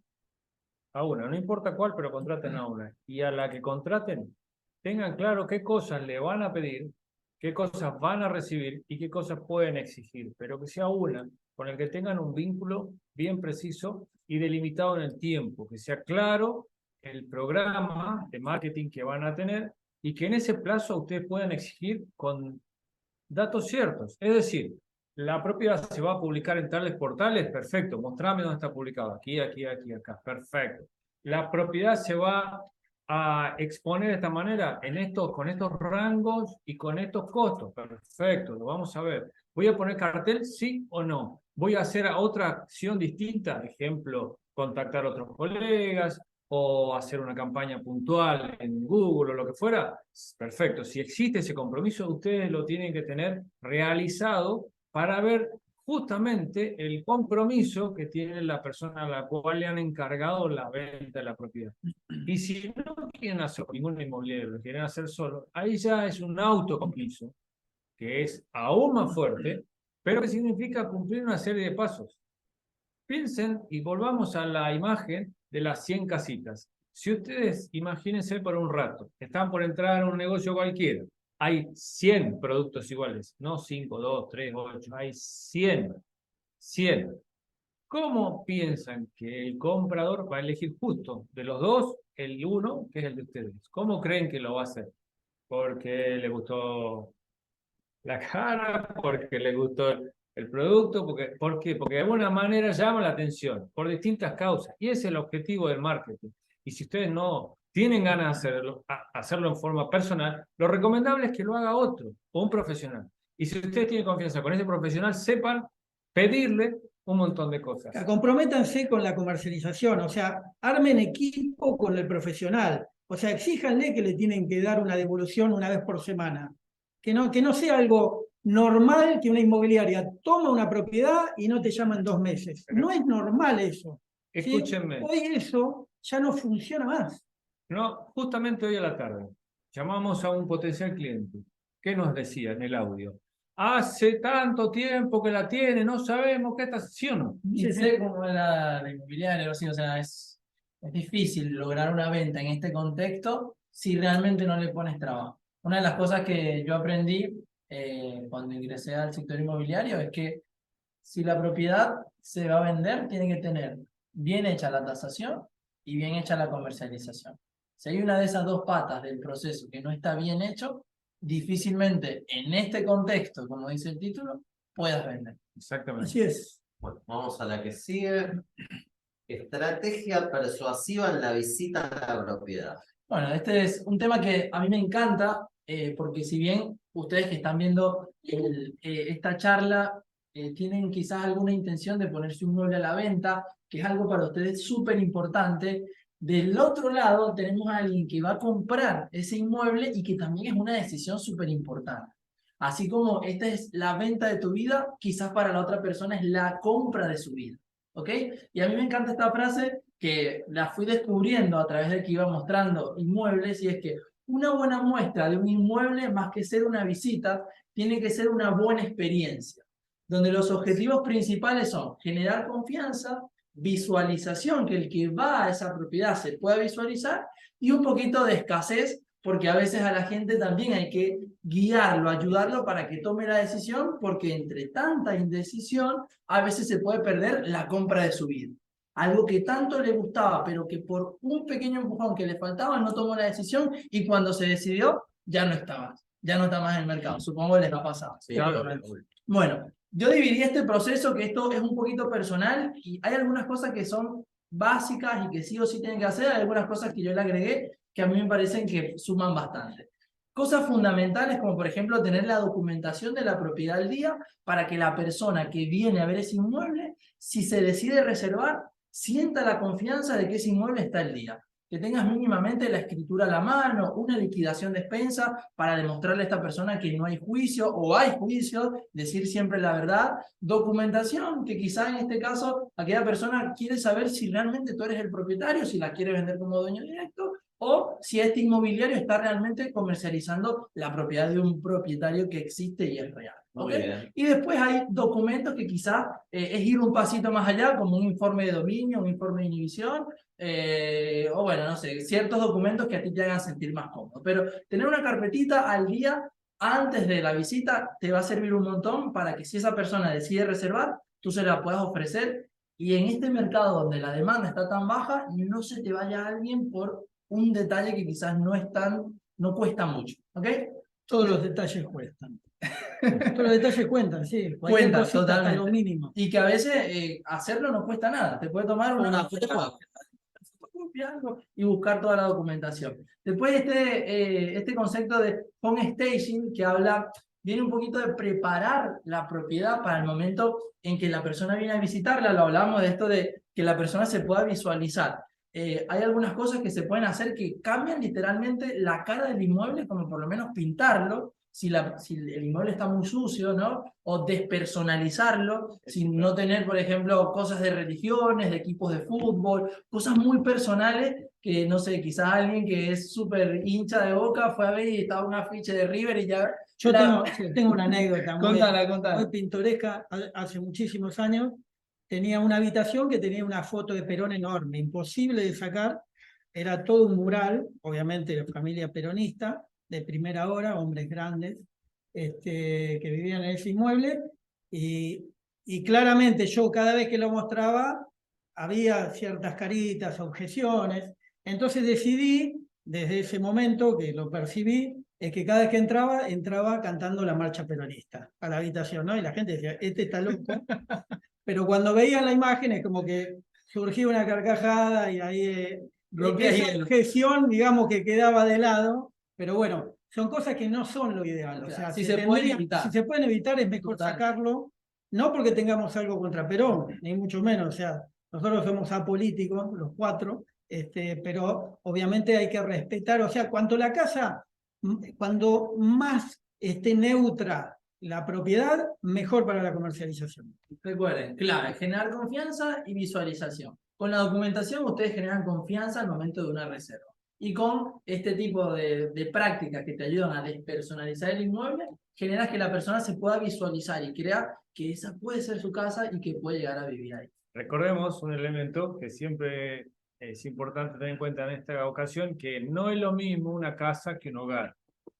A una, no importa cuál, pero contraten a una. Y a la que contraten, tengan claro qué cosas le van a pedir, qué cosas van a recibir y qué cosas pueden exigir. Pero que sea una con el que tengan un vínculo bien preciso y delimitado en el tiempo. Que sea claro el programa de marketing que van a tener y que en ese plazo ustedes puedan exigir con datos ciertos. Es decir, la propiedad se va a publicar en tales portales, perfecto, mostrame dónde está publicado, aquí, aquí, aquí, acá, perfecto. La propiedad se va a exponer de esta manera, con estos rangos y con estos costos, perfecto, lo vamos a ver. ¿Voy a poner cartel, sí o no? ¿Voy a hacer otra acción distinta? Ejemplo, contactar a otros colegas, o hacer una campaña puntual en Google o lo que fuera, perfecto. Si existe ese compromiso, ustedes lo tienen que tener realizado para ver justamente el compromiso que tiene la persona a la cual le han encargado la venta de la propiedad. Y si no quieren hacer ningún inmobiliario, lo quieren hacer solo, ahí ya es un autocompromiso, que es aún más fuerte, pero que significa cumplir una serie de pasos. Piensen y volvamos a la imagen de las 100 casitas. Si ustedes, imagínense por un rato, están por entrar a un negocio cualquiera, hay 100 productos iguales, no 5, 2, 3, 8, hay 100. 100. ¿Cómo piensan que el comprador va a elegir justo de los dos, el uno, que es el de ustedes? ¿Cómo creen que lo va a hacer? ¿Porque le gustó la cara? ¿Porque le gustó el producto? ¿Por qué? Porque de alguna manera llama la atención, por distintas causas. Y ese es el objetivo del marketing. Y si ustedes no tienen ganas de hacerlo en forma personal, lo recomendable es que lo haga otro, o un profesional. Y si ustedes tienen confianza con ese profesional, sepan pedirle un montón de cosas. Comprométanse con la comercialización, o sea, armen equipo con el profesional. O sea, exíjanle que le tienen que dar una devolución una vez por semana. Que no sea algo normal que una inmobiliaria toma una propiedad y no te llama en 2 meses. No es normal eso. Escúchenme. ¿Sí? Hoy eso ya no funciona más. No, justamente hoy a la tarde llamamos a un potencial cliente. ¿Qué nos decía en el audio? Hace tanto tiempo que la tiene, no sabemos qué está, ¿sí o no? Ni sé cómo es la inmobiliaria, o sea, es difícil lograr una venta en este contexto si realmente no le pones trabajo. Una de las cosas que yo aprendí cuando ingresé al sector inmobiliario es que si la propiedad se va a vender, tiene que tener bien hecha la tasación y bien hecha la comercialización. Si hay una de esas dos patas del proceso que no está bien hecho, difícilmente en este contexto, como dice el título, puedas vender. Exactamente. Así es. Bueno, vamos a la que sigue. Estrategia persuasiva en la visita a la propiedad. Bueno, este es un tema que a mí me encanta, porque si bien ustedes que están viendo esta charla tienen quizás alguna intención de ponerse un inmueble a la venta, que es algo para ustedes súper importante, del otro lado tenemos a alguien que va a comprar ese inmueble y que también es una decisión súper importante. Así como esta es la venta de tu vida, quizás para la otra persona es la compra de su vida. ¿Ok? Y a mí me encanta esta frase que la fui descubriendo a través de que iba mostrando inmuebles, y es que una buena muestra de un inmueble, más que ser una visita, tiene que ser una buena experiencia, donde los objetivos principales son generar confianza, visualización, que el que va a esa propiedad se pueda visualizar, y un poquito de escasez, porque a veces a la gente también hay que guiarlo, ayudarlo para que tome la decisión, porque entre tanta indecisión a veces se puede perder la compra de su vida. algo que tanto le gustaba, pero que por un pequeño empujón que le faltaba no tomó la decisión y cuando se decidió ya no estaba, ya no está más en el mercado. Supongo que les ha pasado. Sí, Claro. obvio. Bueno, yo dividiría este proceso, que esto es un poquito personal y hay algunas cosas que son básicas y que sí o sí tienen que hacer, hay algunas cosas que yo le agregué que a mí me parecen que suman bastante. Cosas fundamentales como por ejemplo tener la documentación de la propiedad al día para que la persona que viene a ver ese inmueble, si se decide reservar, sienta la confianza de que ese inmueble está al día. Que tengas mínimamente la escritura a la mano, una liquidación de expensa para demostrarle a esta persona que no hay juicio o hay juicio, decir siempre la verdad. Documentación, que quizá en este caso aquella persona quiere saber si realmente tú eres el propietario, si la quiere vender como dueño directo, o si este inmobiliario está realmente comercializando la propiedad de un propietario que existe y es real. Muy bien. Y después hay documentos que quizás es ir un pasito más allá, como un informe de dominio, un informe de inhibición, o bueno, no sé, ciertos documentos que a ti te hagan sentir más cómodo. Pero tener una carpetita al día antes de la visita te va a servir un montón para que si esa persona decide reservar, tú se la puedas ofrecer y en este mercado donde la demanda está tan baja, no se te vaya alguien por un detalle que quizás no cuesta mucho, ¿ok? Todos los detalles cuestan. Todos los detalles cuentan, sí. Cualquier Cuenta, cosita hasta totalmente. lo mínimo. Y que a veces hacerlo no cuesta nada. Te puede tomar una fotocopia, algo, y buscar toda la documentación. Después este concepto de home staging que viene un poquito de preparar la propiedad para el momento en que la persona viene a visitarla. Lo hablamos de esto de que la persona se pueda visualizar. Hay algunas cosas que se pueden hacer que cambian literalmente la cara del inmueble, como por lo menos pintarlo, si el inmueble está muy sucio, ¿no? O despersonalizarlo, sin no tener, por ejemplo, cosas de religiones, de equipos de fútbol, cosas muy personales que, no sé, quizás alguien que es súper hincha de Boca fue a ver y estaba un afiche de River y ya... Yo tengo una anécdota muy pintoresca. Hace muchísimos años tenía una habitación que tenía una foto de Perón enorme, imposible de sacar. Era todo un mural, obviamente de familia peronista, de primera hora, hombres grandes, que vivían en ese inmueble. Y claramente yo cada vez que lo mostraba había ciertas caritas, objeciones. Entonces decidí, desde ese momento que lo percibí, es que cada vez que entraba cantando la marcha peronista a la habitación, ¿no? Y la gente decía, este está loco. Pero cuando veían la imagen es como que surgía una carcajada y ahí esa objeción, digamos, que quedaba de lado. Pero bueno, son cosas que no son lo ideal. O sea, si se pueden evitar es mejor sacarlo. No porque tengamos algo contra Perón, ni mucho menos. O sea, nosotros somos apolíticos, los cuatro, pero obviamente hay que respetar. O sea, cuando más esté neutra la propiedad, mejor para la comercialización. Recuerden, clave, generar confianza y visualización. Con la documentación ustedes generan confianza al momento de una reserva. Y con este tipo de prácticas que te ayudan a despersonalizar el inmueble, generas que la persona se pueda visualizar y crea que esa puede ser su casa y que puede llegar a vivir ahí. Recordemos un elemento que siempre es importante tener en cuenta en esta ocasión, que no es lo mismo una casa que un hogar.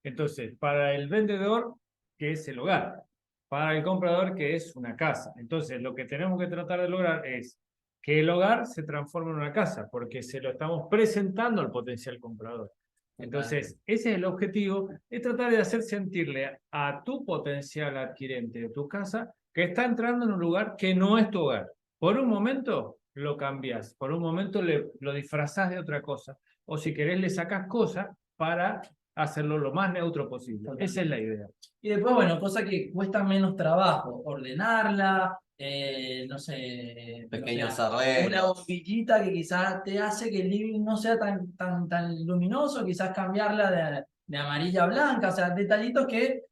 Entonces, para el vendedor, que es el hogar, para el comprador, que es una casa. Entonces, lo que tenemos que tratar de lograr es que el hogar se transforme en una casa, porque se lo estamos presentando al potencial comprador. Entonces, ese es el objetivo, es tratar de hacer sentirle a tu potencial adquirente de tu casa que está entrando en un lugar que no es tu hogar. Por un momento lo cambias, por un momento lo disfrazás de otra cosa, o si querés le sacás cosas para hacerlo lo más neutro posible. Totalmente. Esa es la idea. Y después, bueno, cosas que cuestan menos trabajo, ordenarla, no sé, pequeños arreglos. Una bombillita que quizás te hace que el living no sea tan luminoso, quizás cambiarla de amarilla a blanca, o sea, detallitos que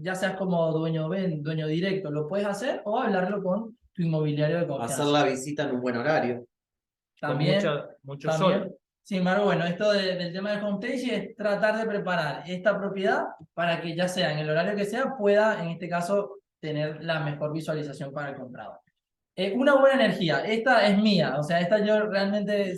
ya seas como dueño directo, lo puedes hacer o hablarlo con tu inmobiliario de confianza. Hacer la visita en un buen horario. También, con mucho sol. Sin embargo, bueno, esto del tema del home staging es tratar de preparar esta propiedad para que ya sea en el horario que sea, pueda en este caso tener la mejor visualización para el comprador. Una buena energía, esta es mía, o sea, esta yo realmente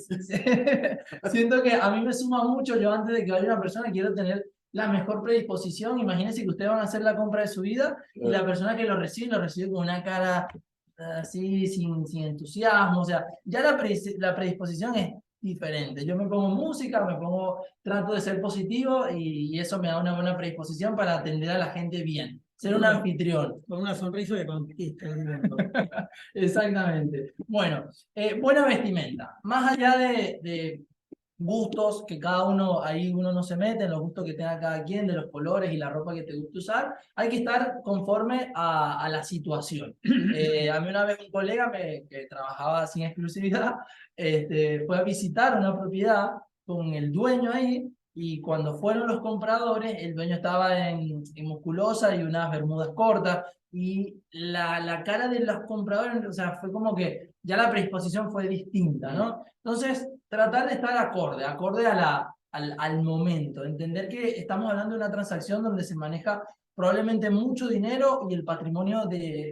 siento que a mí me suma mucho. Yo antes de que vaya una persona quiero tener la mejor predisposición. Imagínense que ustedes van a hacer la compra de su vida y la persona que lo recibe con una cara así sin entusiasmo, o sea, ya la predisposición es diferente. Yo me pongo música, trato de ser positivo y eso me da una buena predisposición para atender a la gente bien, ser un anfitrión. Con una sonrisa de conquista. el mundo. Exactamente. Bueno, buena vestimenta. Más allá de gustos que cada uno, ahí uno no se mete en los gustos que tenga cada quien, de los colores y la ropa que te gusta usar, hay que estar conforme a la situación. A mí una vez un colega que trabajaba sin exclusividad, fue a visitar una propiedad con el dueño ahí, y cuando fueron los compradores, el dueño estaba en musculosa y unas bermudas cortas, y la cara de los compradores, o sea, fue como que ya la predisposición fue distinta, ¿no? Entonces, tratar de estar acorde al momento, entender que estamos hablando de una transacción donde se maneja probablemente mucho dinero y el patrimonio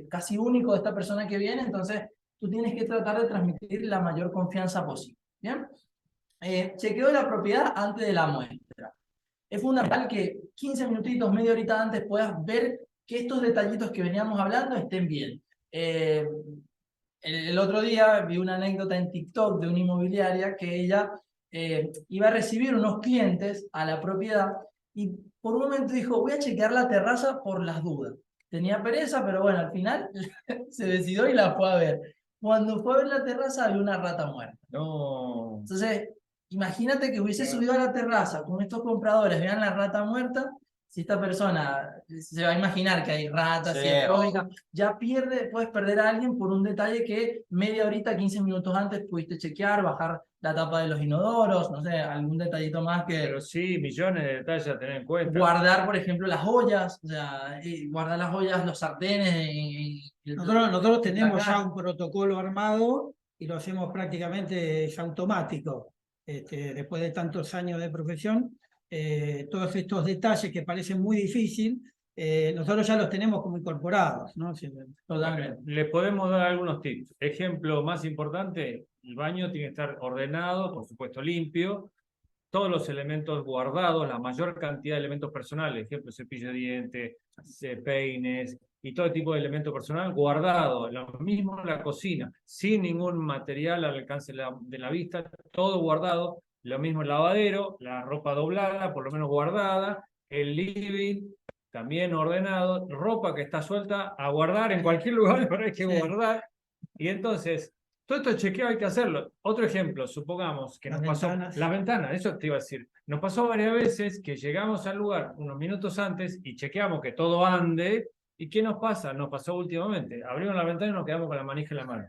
casi único de esta persona que viene, entonces tú tienes que tratar de transmitir la mayor confianza posible. ¿Bien? Chequeo de la propiedad antes de la muestra. Es fundamental que 15 minutitos, media horita antes puedas ver que estos detallitos que veníamos hablando estén bien. El otro día vi una anécdota en TikTok de una inmobiliaria que ella iba a recibir unos clientes a la propiedad y por un momento dijo, voy a chequear la terraza por las dudas. Tenía pereza, pero bueno, al final se decidió y la fue a ver. Cuando fue a ver la terraza había una rata muerta. No. Entonces, imagínate que hubiese subido a la terraza con estos compradores, vean la rata muerta, si esta persona se va a imaginar que hay ratas, Sí. si es lógica, ya puedes perder a alguien por un detalle que media horita, 15 minutos antes pudiste chequear, bajar la tapa de los inodoros, no sé, algún detallito más que... Pero sí, millones de detalles a tener en cuenta. Guardar, por ejemplo, las ollas, o sea, guardar las ollas, los sartenes... Nosotros tenemos ya un protocolo armado y lo hacemos prácticamente ya automático. Después de tantos años de profesión, todos estos detalles que parecen muy difíciles, nosotros ya los tenemos como incorporados, ¿no? Totalmente. Le podemos dar algunos tips. Ejemplo más importante, el baño tiene que estar ordenado, por supuesto limpio, todos los elementos guardados, la mayor cantidad de elementos personales, ejemplo, cepillo de dientes, peines y todo tipo de elemento personal guardado. Lo mismo en la cocina, sin ningún material al alcance de la vista, todo guardado. Lo mismo el lavadero, la ropa doblada, por lo menos guardada, el living también ordenado, ropa que está suelta a guardar en cualquier lugar, pero hay que guardar. Y entonces, todo esto chequeo hay que hacerlo. Otro ejemplo, supongamos que Las nos pasó ventanas. las ventanas, eso te iba a decir. Nos pasó varias veces que llegamos al lugar unos minutos antes y chequeamos que todo ande. ¿Y qué nos pasa? Nos pasó últimamente. Abrimos la ventana y nos quedamos con la manija en la mano.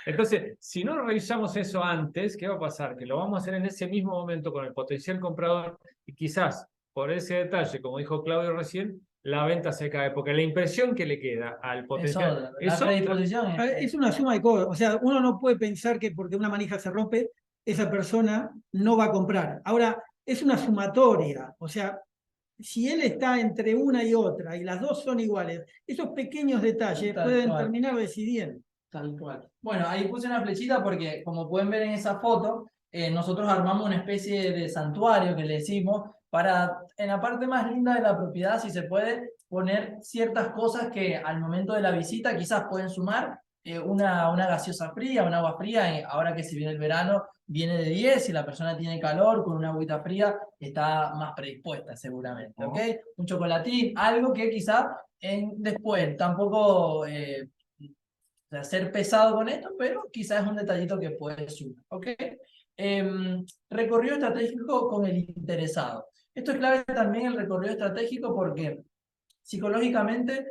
Entonces, si no revisamos eso antes, ¿qué va a pasar? Que lo vamos a hacer en ese mismo momento con el potencial comprador y quizás por ese detalle, como dijo Claudio recién, la venta se cae, porque la impresión que le queda al potencial La predisposición es una suma de cosas. O sea, uno no puede pensar que porque una manija se rompe, esa persona no va a comprar. Ahora, es una sumatoria. O sea, si él está entre una y otra y las dos son iguales, esos pequeños detalles pueden terminar decidiendo. Tal cual. Bueno, ahí puse una flechita porque, como pueden ver en esa foto, nosotros armamos una especie de santuario que le decimos para, en la parte más linda de la propiedad, si se puede, poner ciertas cosas que al momento de la visita quizás pueden sumar una gaseosa fría, un agua fría, ahora que si viene el verano, viene de 10, si la persona tiene calor, con una agüita fría, está más predispuesta seguramente, ¿ok? Un chocolatín, algo que quizás después tampoco... ser pesado con esto, pero quizás es un detallito que puede sumar, ¿ok? Recorrido estratégico con el interesado. Esto es clave también el recorrido estratégico porque psicológicamente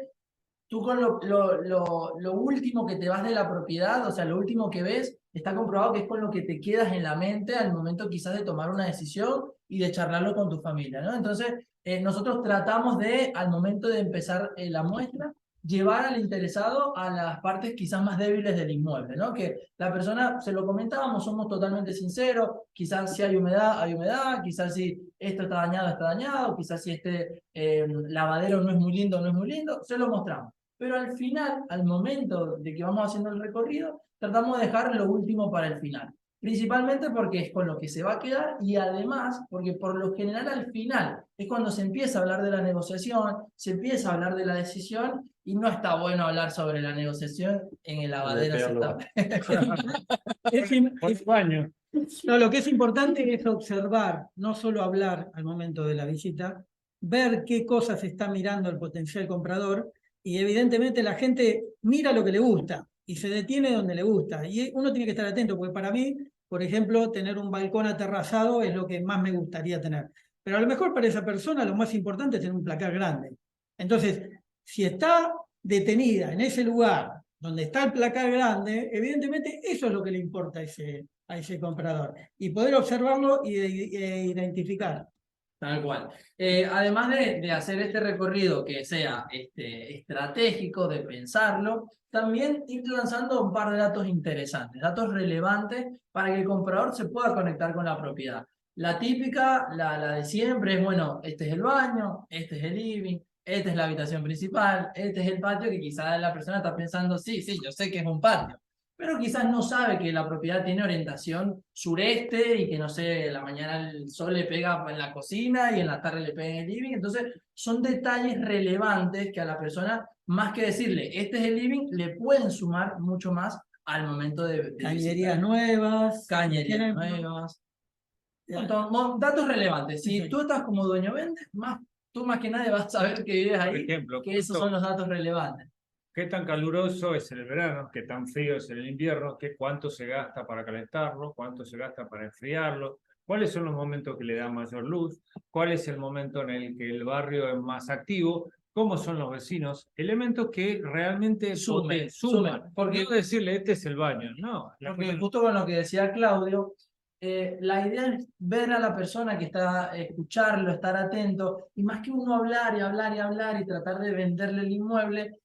tú con lo último que te vas de la propiedad, o sea, lo último que ves, está comprobado que es con lo que te quedas en la mente al momento quizás de tomar una decisión y de charlarlo con tu familia, ¿no? Entonces, nosotros tratamos de, al momento de empezar la muestra, llevar al interesado a las partes quizás más débiles del inmueble, ¿no? Que la persona, se lo comentábamos, somos totalmente sinceros, quizás si hay humedad, quizás si esto está dañado, quizás si este lavadero no es muy lindo, se lo mostramos. Pero al final, al momento de que vamos haciendo el recorrido, tratamos de dejar lo último para el final. Principalmente porque es con lo que se va a quedar y además porque por lo general al final es cuando se empieza a hablar de la negociación, se empieza a hablar de la decisión y no está bueno hablar sobre la negociación en el lavadero. peor Se lugar. Por el baño. No, lo que es importante es observar, no solo hablar al momento de la visita, ver qué cosas está mirando el potencial comprador y evidentemente la gente mira lo que le gusta y se detiene donde le gusta. Y uno tiene que estar atento porque para mí, por ejemplo, tener un balcón aterrazado es lo que más me gustaría tener. Pero a lo mejor para esa persona lo más importante es tener un placar grande. Entonces, si está detenida en ese lugar donde está el placar grande, evidentemente eso es lo que le importa a ese comprador. Y poder observarlo e identificar. Tal cual. Además de hacer este recorrido que sea estratégico, de pensarlo, también ir lanzando un par de datos interesantes, datos relevantes para que el comprador se pueda conectar con la propiedad. La típica, la de siempre, es, bueno, este es el baño, este es el living, esta es la habitación principal, este es el patio, que quizás la persona está pensando, sí, yo sé que es un patio, pero quizás no sabe que la propiedad tiene orientación sureste y que, no sé, la mañana el sol le pega en la cocina y en la tarde le pega en el living. Entonces, son detalles relevantes que a la persona, más que decirle, este es el living, le pueden sumar mucho más al momento de Cañerías nuevas. Cañerías nuevas. Datos relevantes. Si tú estás como dueño vendes, tú más que nadie vas a saber que vives Por ahí, ejemplo, que esos son los datos relevantes. ¿qué tan caluroso es el verano? ¿Qué tan frío es el invierno? ¿Cuánto se gasta para calentarlo? ¿Cuánto se gasta para enfriarlo? ¿Cuáles son los momentos que le da mayor luz? ¿Cuál es el momento en el que el barrio es más activo? ¿Cómo son los vecinos? Elementos que realmente suman. Porque no decirle, este es el baño. No. Porque justo con lo que decía Claudio, la idea es ver a la persona que está, escucharlo, estar atento, y más que uno hablar y hablar y hablar y tratar de venderle el inmueble,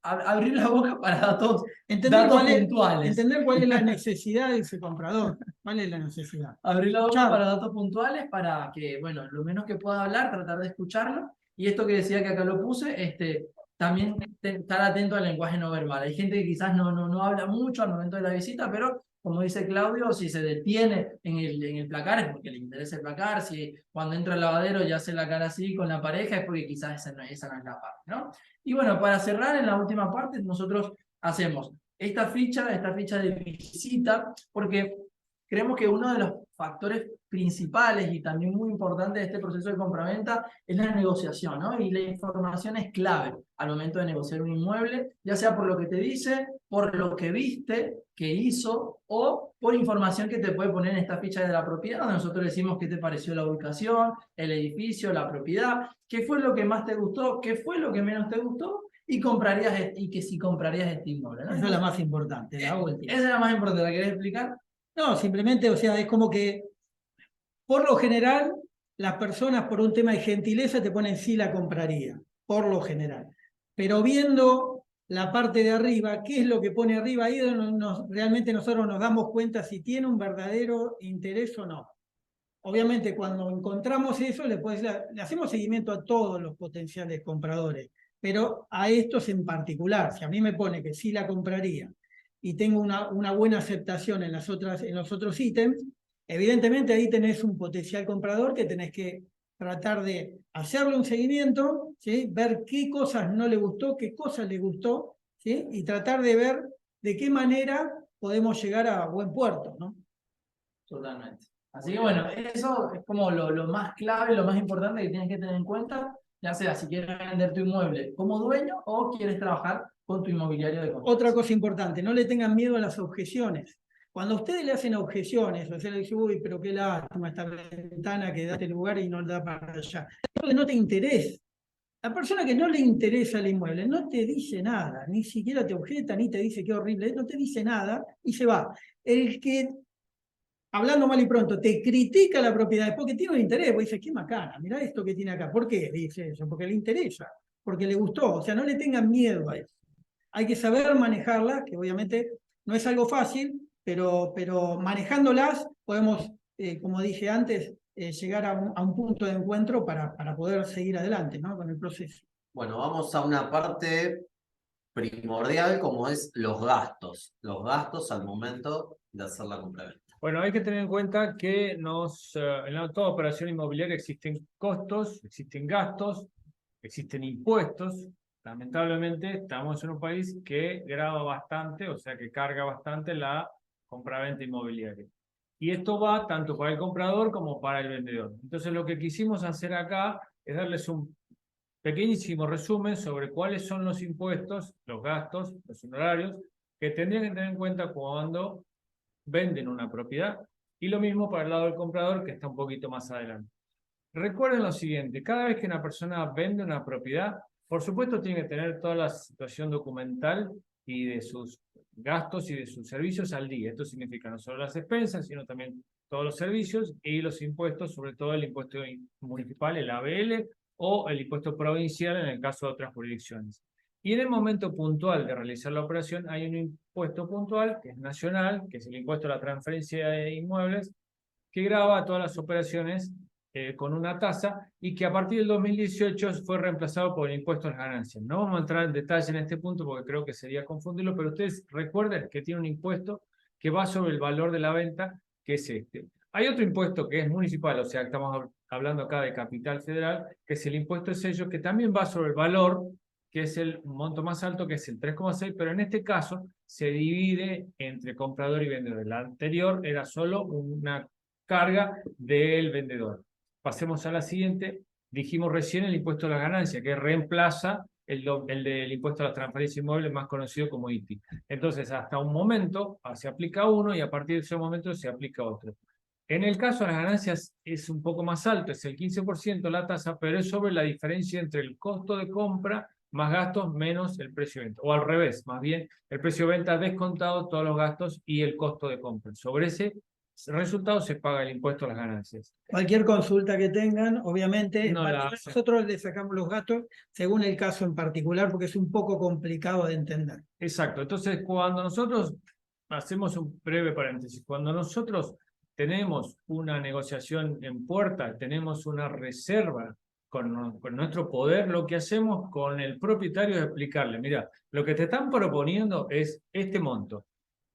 abrir la boca para datos puntuales. Entender cuál es la necesidad de ese comprador. ¿Cuál es la necesidad? Abrir la boca para datos puntuales para que, bueno, lo menos que pueda hablar, tratar de escucharlo. Y esto que decía que acá lo puse, también estar atento al lenguaje no verbal. Hay gente que quizás no habla mucho al momento de la visita, pero como dice Claudio, si se detiene en el placar es porque le interesa el placar. Si cuando entra al lavadero ya hace la cara así con la pareja es porque quizás esa no es la parte, ¿no? Y bueno, para cerrar en la última parte, nosotros hacemos esta ficha de visita, porque creemos que uno de los factores principales y también muy importantes de este proceso de compraventa es la negociación, ¿no? Y la información es clave al momento de negociar un inmueble, ya sea por lo que te dice, por lo que viste, que hizo, o por información que te puede poner en esta ficha de la propiedad, donde nosotros decimos qué te pareció la ubicación, el edificio, la propiedad, qué fue lo que más te gustó, qué fue lo que menos te gustó, y que si comprarías este inmueble, ¿no? Esa es la más importante, la última. Esa es la más importante, ¿la querés explicar? No, simplemente, o sea, es como que, por lo general, las personas por un tema de gentileza te ponen sí la compraría, por lo general. Pero viendo la parte de arriba, ¿qué es lo que pone arriba? Ahí realmente nosotros nos damos cuenta si tiene un verdadero interés o no. Obviamente, cuando encontramos eso, le hacemos seguimiento a todos los potenciales compradores, pero a estos en particular. Si a mí me pone que sí la compraría y tengo una buena aceptación en los otros ítems, evidentemente ahí tenés un potencial comprador que tenés que tratar de hacerle un seguimiento, ¿sí? Ver qué cosas no le gustó, qué cosas le gustó, ¿sí? Y tratar de ver de qué manera podemos llegar a buen puerto, ¿no? Totalmente. Así que bueno, eso es como lo más clave, lo más importante que tienes que tener en cuenta, ya sea si quieres vender tu inmueble como dueño o quieres trabajar con tu inmobiliario de confianza. Otra cosa importante, no le tengan miedo a las objeciones. Cuando ustedes le hacen objeciones, o sea, le dicen, uy, pero qué lástima esta ventana que da este lugar y no da para allá. Eso no te interesa. La persona que no le interesa el inmueble no te dice nada, ni siquiera te objeta, ni te dice qué horrible, no te dice nada y se va. El que, hablando mal y pronto, te critica la propiedad porque tiene un interés, vos dices, qué macana, mirá esto que tiene acá. ¿Por qué dice eso? Porque le interesa, porque le gustó. O sea, no le tengan miedo a eso. Hay que saber manejarlas, que obviamente no es algo fácil, pero manejándolas podemos, como dije antes, llegar a un punto de encuentro para poder seguir adelante, ¿no? Con el proceso. Bueno, vamos a una parte primordial como es los gastos. Los gastos al momento de hacer la compraventa. Bueno, hay que tener en cuenta que en toda operación inmobiliaria existen costos, existen gastos, existen impuestos, lamentablemente estamos en un país que grava bastante, o sea que carga bastante la compraventa inmobiliaria. Y esto va tanto para el comprador como para el vendedor. Entonces lo que quisimos hacer acá es darles un pequeñísimo resumen sobre cuáles son los impuestos, los gastos, los honorarios que tendrían que tener en cuenta cuando venden una propiedad. Y lo mismo para el lado del comprador, que está un poquito más adelante. Recuerden lo siguiente, cada vez que una persona vende una propiedad, por supuesto tiene que tener toda la situación documental y de sus gastos y de sus servicios al día. Esto significa no solo las expensas, sino también todos los servicios y los impuestos, sobre todo el impuesto municipal, el ABL, o el impuesto provincial en el caso de otras jurisdicciones. Y en el momento puntual de realizar la operación hay un impuesto puntual, que es nacional, que es el impuesto a la transferencia de inmuebles, que grava todas las operaciones con una tasa y que a partir del 2018 fue reemplazado por el impuesto a las ganancias. No vamos a entrar en detalle en este punto porque creo que sería confundirlo, pero ustedes recuerden que tiene un impuesto que va sobre el valor de la venta, que es este. Hay otro impuesto que es municipal, o sea, estamos hablando acá de capital federal, que es el impuesto de sello, que también va sobre el valor, que es el monto más alto, que es el 3,6, pero en este caso se divide entre comprador y vendedor. El anterior era solo una carga del vendedor. Pasemos a la siguiente. Dijimos recién el impuesto a las ganancias, que reemplaza el del impuesto a la transferencia inmueble, más conocido como ITI. Entonces, hasta un momento se aplica uno y a partir de ese momento se aplica otro. En el caso de las ganancias es un poco más alto, es el 15% la tasa, pero es sobre la diferencia entre el costo de compra más gastos menos el precio de venta. O al revés, más bien, el precio de venta descontado todos los gastos y el costo de compra. Sobre ese resultado se paga el impuesto a las ganancias. Cualquier consulta que tengan, obviamente, No la hace. nosotros le sacamos los gastos según el caso en particular, porque es un poco complicado de entender. Exacto. Entonces, cuando nosotros hacemos un breve paréntesis, cuando nosotros tenemos una negociación en puerta, tenemos una reserva con nuestro poder, lo que hacemos con el propietario es explicarle, mira, lo que te están proponiendo es este monto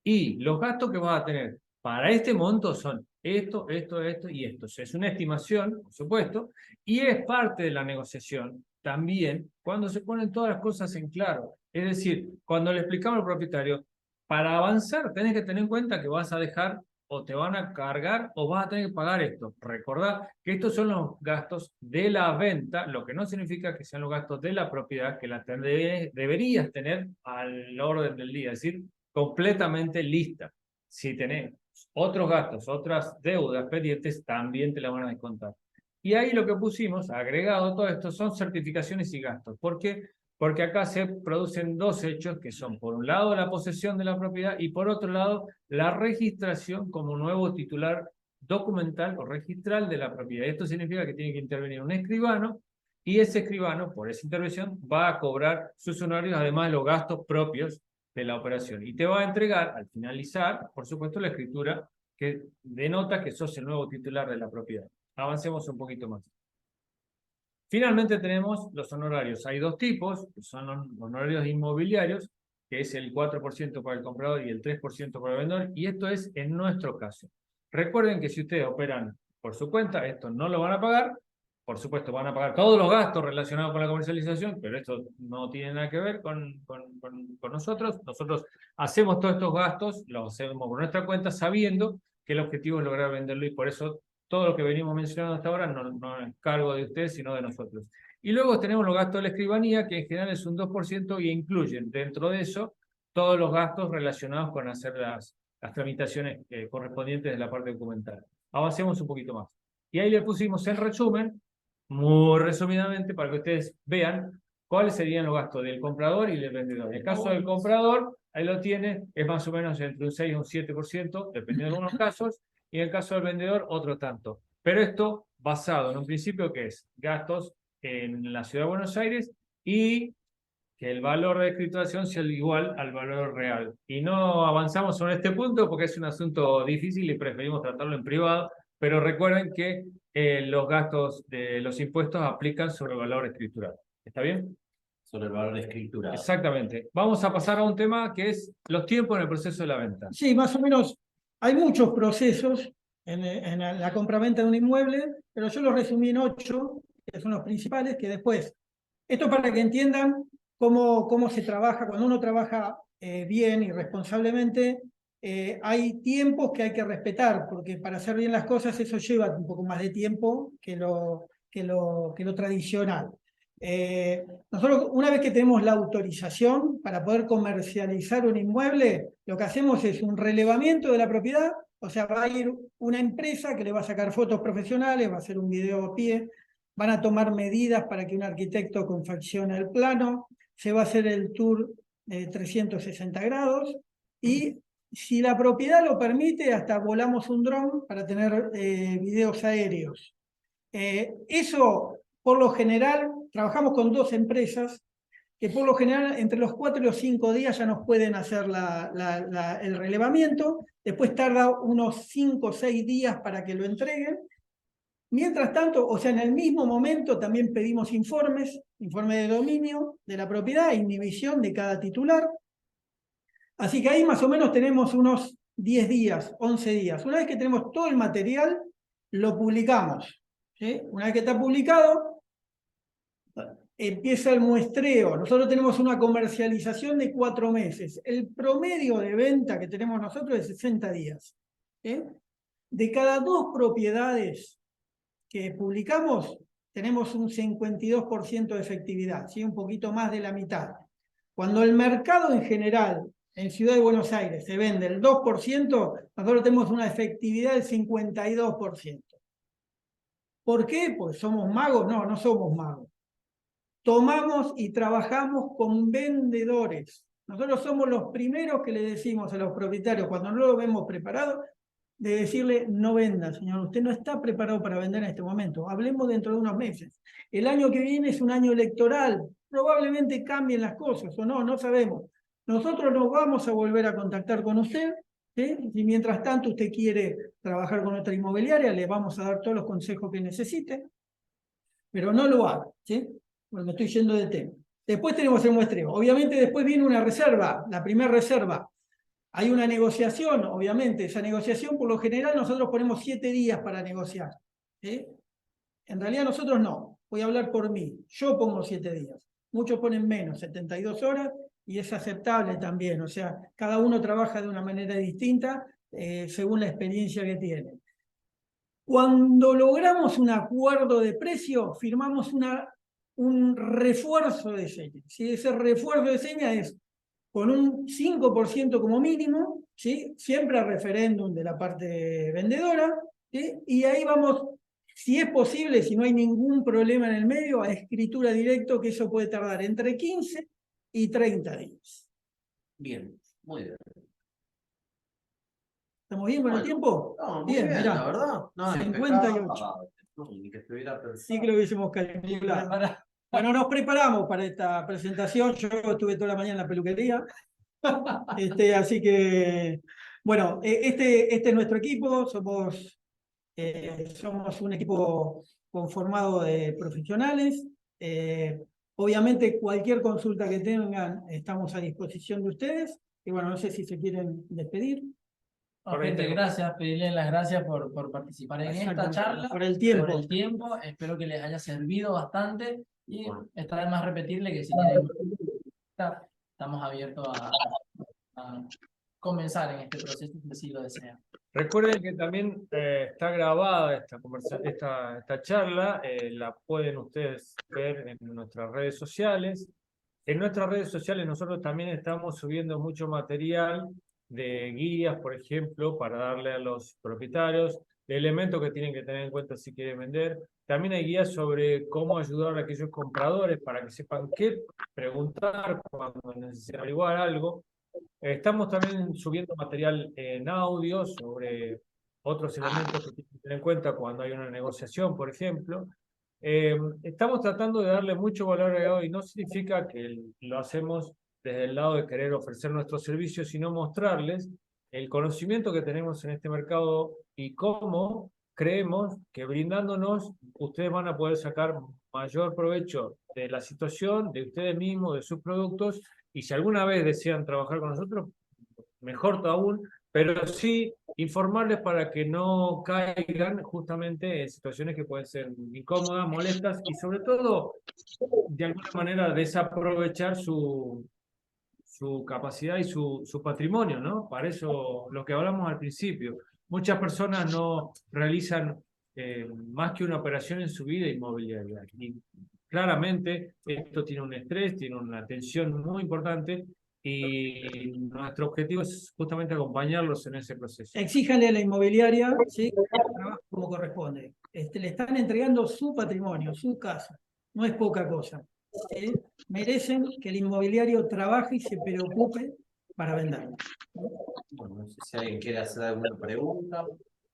y los gastos que vas a tener para este monto son esto, esto, esto y esto. O sea, es una estimación, por supuesto, y es parte de la negociación también cuando se ponen todas las cosas en claro. Es decir, cuando le explicamos al propietario, para avanzar tenés que tener en cuenta que vas a dejar o te van a cargar o vas a tener que pagar esto. Recordad que estos son los gastos de la venta, lo que no significa que sean los gastos de la propiedad, que la deberías tener al orden del día, es decir, completamente lista. Si tenés otros gastos, otras deudas pendientes, también te la van a descontar. Y ahí lo que pusimos, agregado todo esto, son certificaciones y gastos. ¿Por qué? Porque acá se producen dos hechos que son, por un lado, la posesión de la propiedad y por otro lado, la registración como nuevo titular documental o registral de la propiedad. Esto significa que tiene que intervenir un escribano y ese escribano, por esa intervención, va a cobrar sus honorarios, además de los gastos propios de la operación. Y te va a entregar, al finalizar, por supuesto, la escritura que denota que sos el nuevo titular de la propiedad. Avancemos un poquito más. Finalmente tenemos los honorarios. Hay dos tipos, que son los honorarios inmobiliarios, que es el 4% para el comprador y el 3% para el vendedor, y esto es en nuestro caso. Recuerden que si ustedes operan por su cuenta, esto no lo van a pagar. Por supuesto, van a pagar todos los gastos relacionados con la comercialización, pero esto no tiene nada que ver con nosotros. Nosotros hacemos todos estos gastos, los hacemos por nuestra cuenta, sabiendo que el objetivo es lograr venderlo, y por eso todo lo que venimos mencionando hasta ahora no es cargo de ustedes, sino de nosotros. Y luego tenemos los gastos de la escribanía, que en general es un 2% y incluyen dentro de eso todos los gastos relacionados con hacer las tramitaciones correspondientes de la parte documental. Avancemos un poquito más. Y ahí le pusimos el resumen, muy resumidamente, para que ustedes vean cuáles serían los gastos del comprador y del vendedor. En el caso del comprador, ahí lo tiene, es más o menos entre un 6 y un 7%, dependiendo de algunos casos, y en el caso del vendedor, otro tanto. Pero esto basado en un principio que es gastos en la Ciudad de Buenos Aires y que el valor de escrituración sea igual al valor real. Y no avanzamos sobre este punto porque es un asunto difícil y preferimos tratarlo en privado, pero recuerden que los gastos de los impuestos aplican sobre el valor escriturado. ¿Está bien? Sobre el valor escriturado. Exactamente. Vamos a pasar a un tema que es los tiempos en el proceso de la venta. Sí, más o menos hay muchos procesos en la compraventa de un inmueble, pero yo los resumí en 8, que son los principales, que después, esto para que entiendan cómo se trabaja. Cuando uno trabaja bien y responsablemente, hay tiempos que hay que respetar, porque para hacer bien las cosas eso lleva un poco más de tiempo que lo tradicional. Nosotros, una vez que tenemos la autorización para poder comercializar un inmueble, lo que hacemos es un relevamiento de la propiedad, o sea, va a ir una empresa que le va a sacar fotos profesionales, va a hacer un video a pie, van a tomar medidas para que un arquitecto confeccione el plano, se va a hacer el tour de 360 grados y si la propiedad lo permite, hasta volamos un dron para tener videos aéreos. Eso, por lo general, trabajamos con 2 empresas que por lo general entre los 4 y los 5 días ya nos pueden hacer el relevamiento, después tarda unos 5 o 6 días para que lo entreguen. Mientras tanto, o sea, en el mismo momento también pedimos informe de dominio de la propiedad, inhibición de cada titular. Así que ahí más o menos tenemos unos 10 días, 11 días. Una vez que tenemos todo el material, lo publicamos. ¿Sí? Una vez que está publicado, empieza el muestreo. Nosotros tenemos una comercialización de 4 meses. El promedio de venta que tenemos nosotros es 60 días. ¿Sí? De cada 2 propiedades que publicamos, tenemos un 52% de efectividad, ¿sí? Un poquito más de la mitad. Cuando el mercado en general, en Ciudad de Buenos Aires, se vende el 2%, nosotros tenemos una efectividad del 52%. ¿Por qué? Porque somos magos. No, no somos magos. Tomamos y trabajamos con vendedores. Nosotros somos los primeros que le decimos a los propietarios, cuando no lo vemos preparado, de decirle: no venda, señor, usted no está preparado para vender en este momento, hablemos dentro de unos meses. El año que viene es un año electoral, probablemente cambien las cosas o no, no sabemos. Nosotros nos vamos a volver a contactar con usted, ¿sí? Si mientras tanto usted quiere trabajar con otra inmobiliaria, le vamos a dar todos los consejos que necesite, pero no lo haga, ¿sí? Porque me estoy yendo de tema. Después tenemos el muestreo. Obviamente después viene una reserva, la primera reserva. Hay una negociación, obviamente. Esa negociación, por lo general, nosotros ponemos 7 días para negociar. ¿Sí? En realidad nosotros no. Voy a hablar por mí. Yo pongo 7 días. Muchos ponen menos, 72 horas, y es aceptable también. O sea, cada uno trabaja de una manera distinta según la experiencia que tiene. Cuando logramos un acuerdo de precio, firmamos un refuerzo de señas. ¿Sí? Ese refuerzo de señas es con un 5% como mínimo, ¿sí? Siempre a referéndum de la parte vendedora, ¿sí? Y ahí vamos, si es posible, si no hay ningún problema en el medio, a escritura directo, que eso puede tardar entre 15 y 30 días. Bien, muy bien. ¿Estamos bien con el tiempo? No, muy bien, mirá, la verdad. No, 58. No, ni que estuviera pensando. Sí que lo hubiésemos calculado. Bueno, nos preparamos para esta presentación. Yo estuve toda la mañana en la peluquería. Así que, bueno, este es nuestro equipo. Somos un equipo conformado de profesionales. Obviamente, cualquier consulta que tengan, estamos a disposición de ustedes. Y bueno, no sé si se quieren despedir. No, gente, gracias, pedirle las gracias por participar en esta charla, por el tiempo. por el tiempo. Espero que les haya servido bastante y está de más repetirle que si quieren, estamos abiertos a comenzar en este proceso si así lo desean. Recuerden que también está grabada esta charla, la pueden ustedes ver en nuestras redes sociales. En nuestras redes sociales nosotros también estamos subiendo mucho material de guías, por ejemplo, para darle a los propietarios, de elementos que tienen que tener en cuenta si quieren vender. También hay guías sobre cómo ayudar a aquellos compradores para que sepan qué preguntar cuando necesitan averiguar algo. Estamos también subiendo material en audio sobre otros elementos que tienen que tener en cuenta cuando hay una negociación, por ejemplo. Estamos tratando de darle mucho valor agregado y no significa que lo hacemos desde el lado de querer ofrecer nuestros servicios, sino mostrarles el conocimiento que tenemos en este mercado y cómo creemos que brindándonos ustedes van a poder sacar mayor provecho de la situación, de ustedes mismos, de sus productos, y si alguna vez desean trabajar con nosotros, mejor aún, pero sí informarles para que no caigan justamente en situaciones que pueden ser incómodas, molestas y sobre todo, de alguna manera, desaprovechar su capacidad y su patrimonio, ¿no? Para eso, lo que hablamos al principio, muchas personas no realizan más que una operación en su vida inmobiliaria. Y claramente esto tiene un estrés, tiene una tensión muy importante y nuestro objetivo es justamente acompañarlos en ese proceso. Exíjanle a la inmobiliaria, ¿sí?, que trabaje como corresponde. Le están entregando su patrimonio, su casa. No es poca cosa. ¿Sí? Merecen que el inmobiliario trabaje y se preocupe para venderlo. Bueno, no sé si alguien quiere hacer alguna pregunta.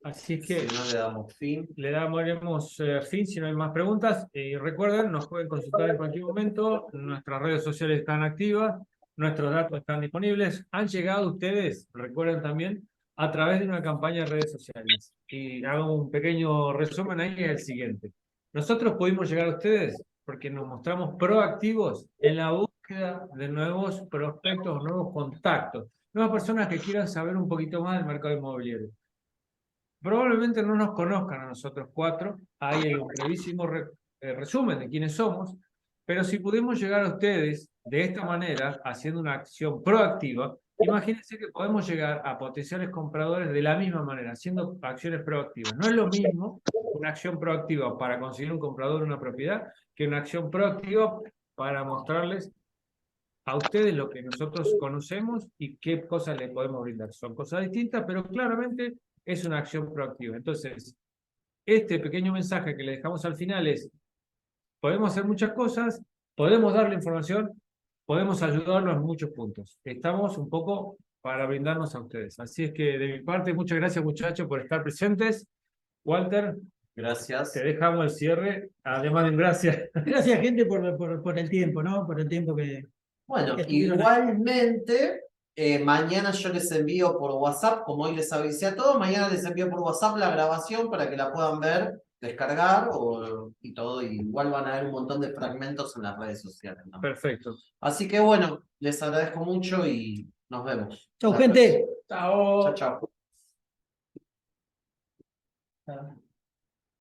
Así es Si que no, le damos fin. le daremos fin si no hay más preguntas. Y recuerden, nos pueden consultar en cualquier momento. Nuestras redes sociales están activas, nuestros datos están disponibles. Han llegado ustedes, recuerden también, a través de una campaña de redes sociales. Y hago un pequeño resumen ahí, es el siguiente. Nosotros pudimos llegar a ustedes porque nos mostramos proactivos en la búsqueda de nuevos prospectos, nuevos contactos, nuevas personas que quieran saber un poquito más del mercado inmobiliario. Probablemente no nos conozcan a nosotros cuatro, ahí hay un brevísimo resumen de quiénes somos, pero si pudimos llegar a ustedes de esta manera, haciendo una acción proactiva, imagínense que podemos llegar a potenciales compradores de la misma manera, haciendo acciones proactivas. No es lo mismo una acción proactiva para conseguir un comprador en una propiedad que una acción proactiva para mostrarles a ustedes lo que nosotros conocemos y qué cosas les podemos brindar. Son cosas distintas, pero claramente es una acción proactiva. Entonces, este pequeño mensaje que le dejamos al final es, podemos hacer muchas cosas, podemos darle información, podemos ayudarlos en muchos puntos. Estamos un poco para brindarnos a ustedes. Así es que de mi parte, muchas gracias muchachos por estar presentes. Walter, Gracias. te dejamos el cierre, además de un gracias. Gracias, gente, por el tiempo, ¿no? Por el tiempo que Bueno, estuvieron ahí. igualmente, mañana yo les envío por WhatsApp, como hoy les avisé a todos, mañana les envío por WhatsApp la grabación para que la puedan ver, descargar y todo. Y igual van a ver un montón de fragmentos en las redes sociales, ¿no? Perfecto. Así que bueno, les agradezco mucho y nos vemos. Chau, gente. Chao, chao. Chao.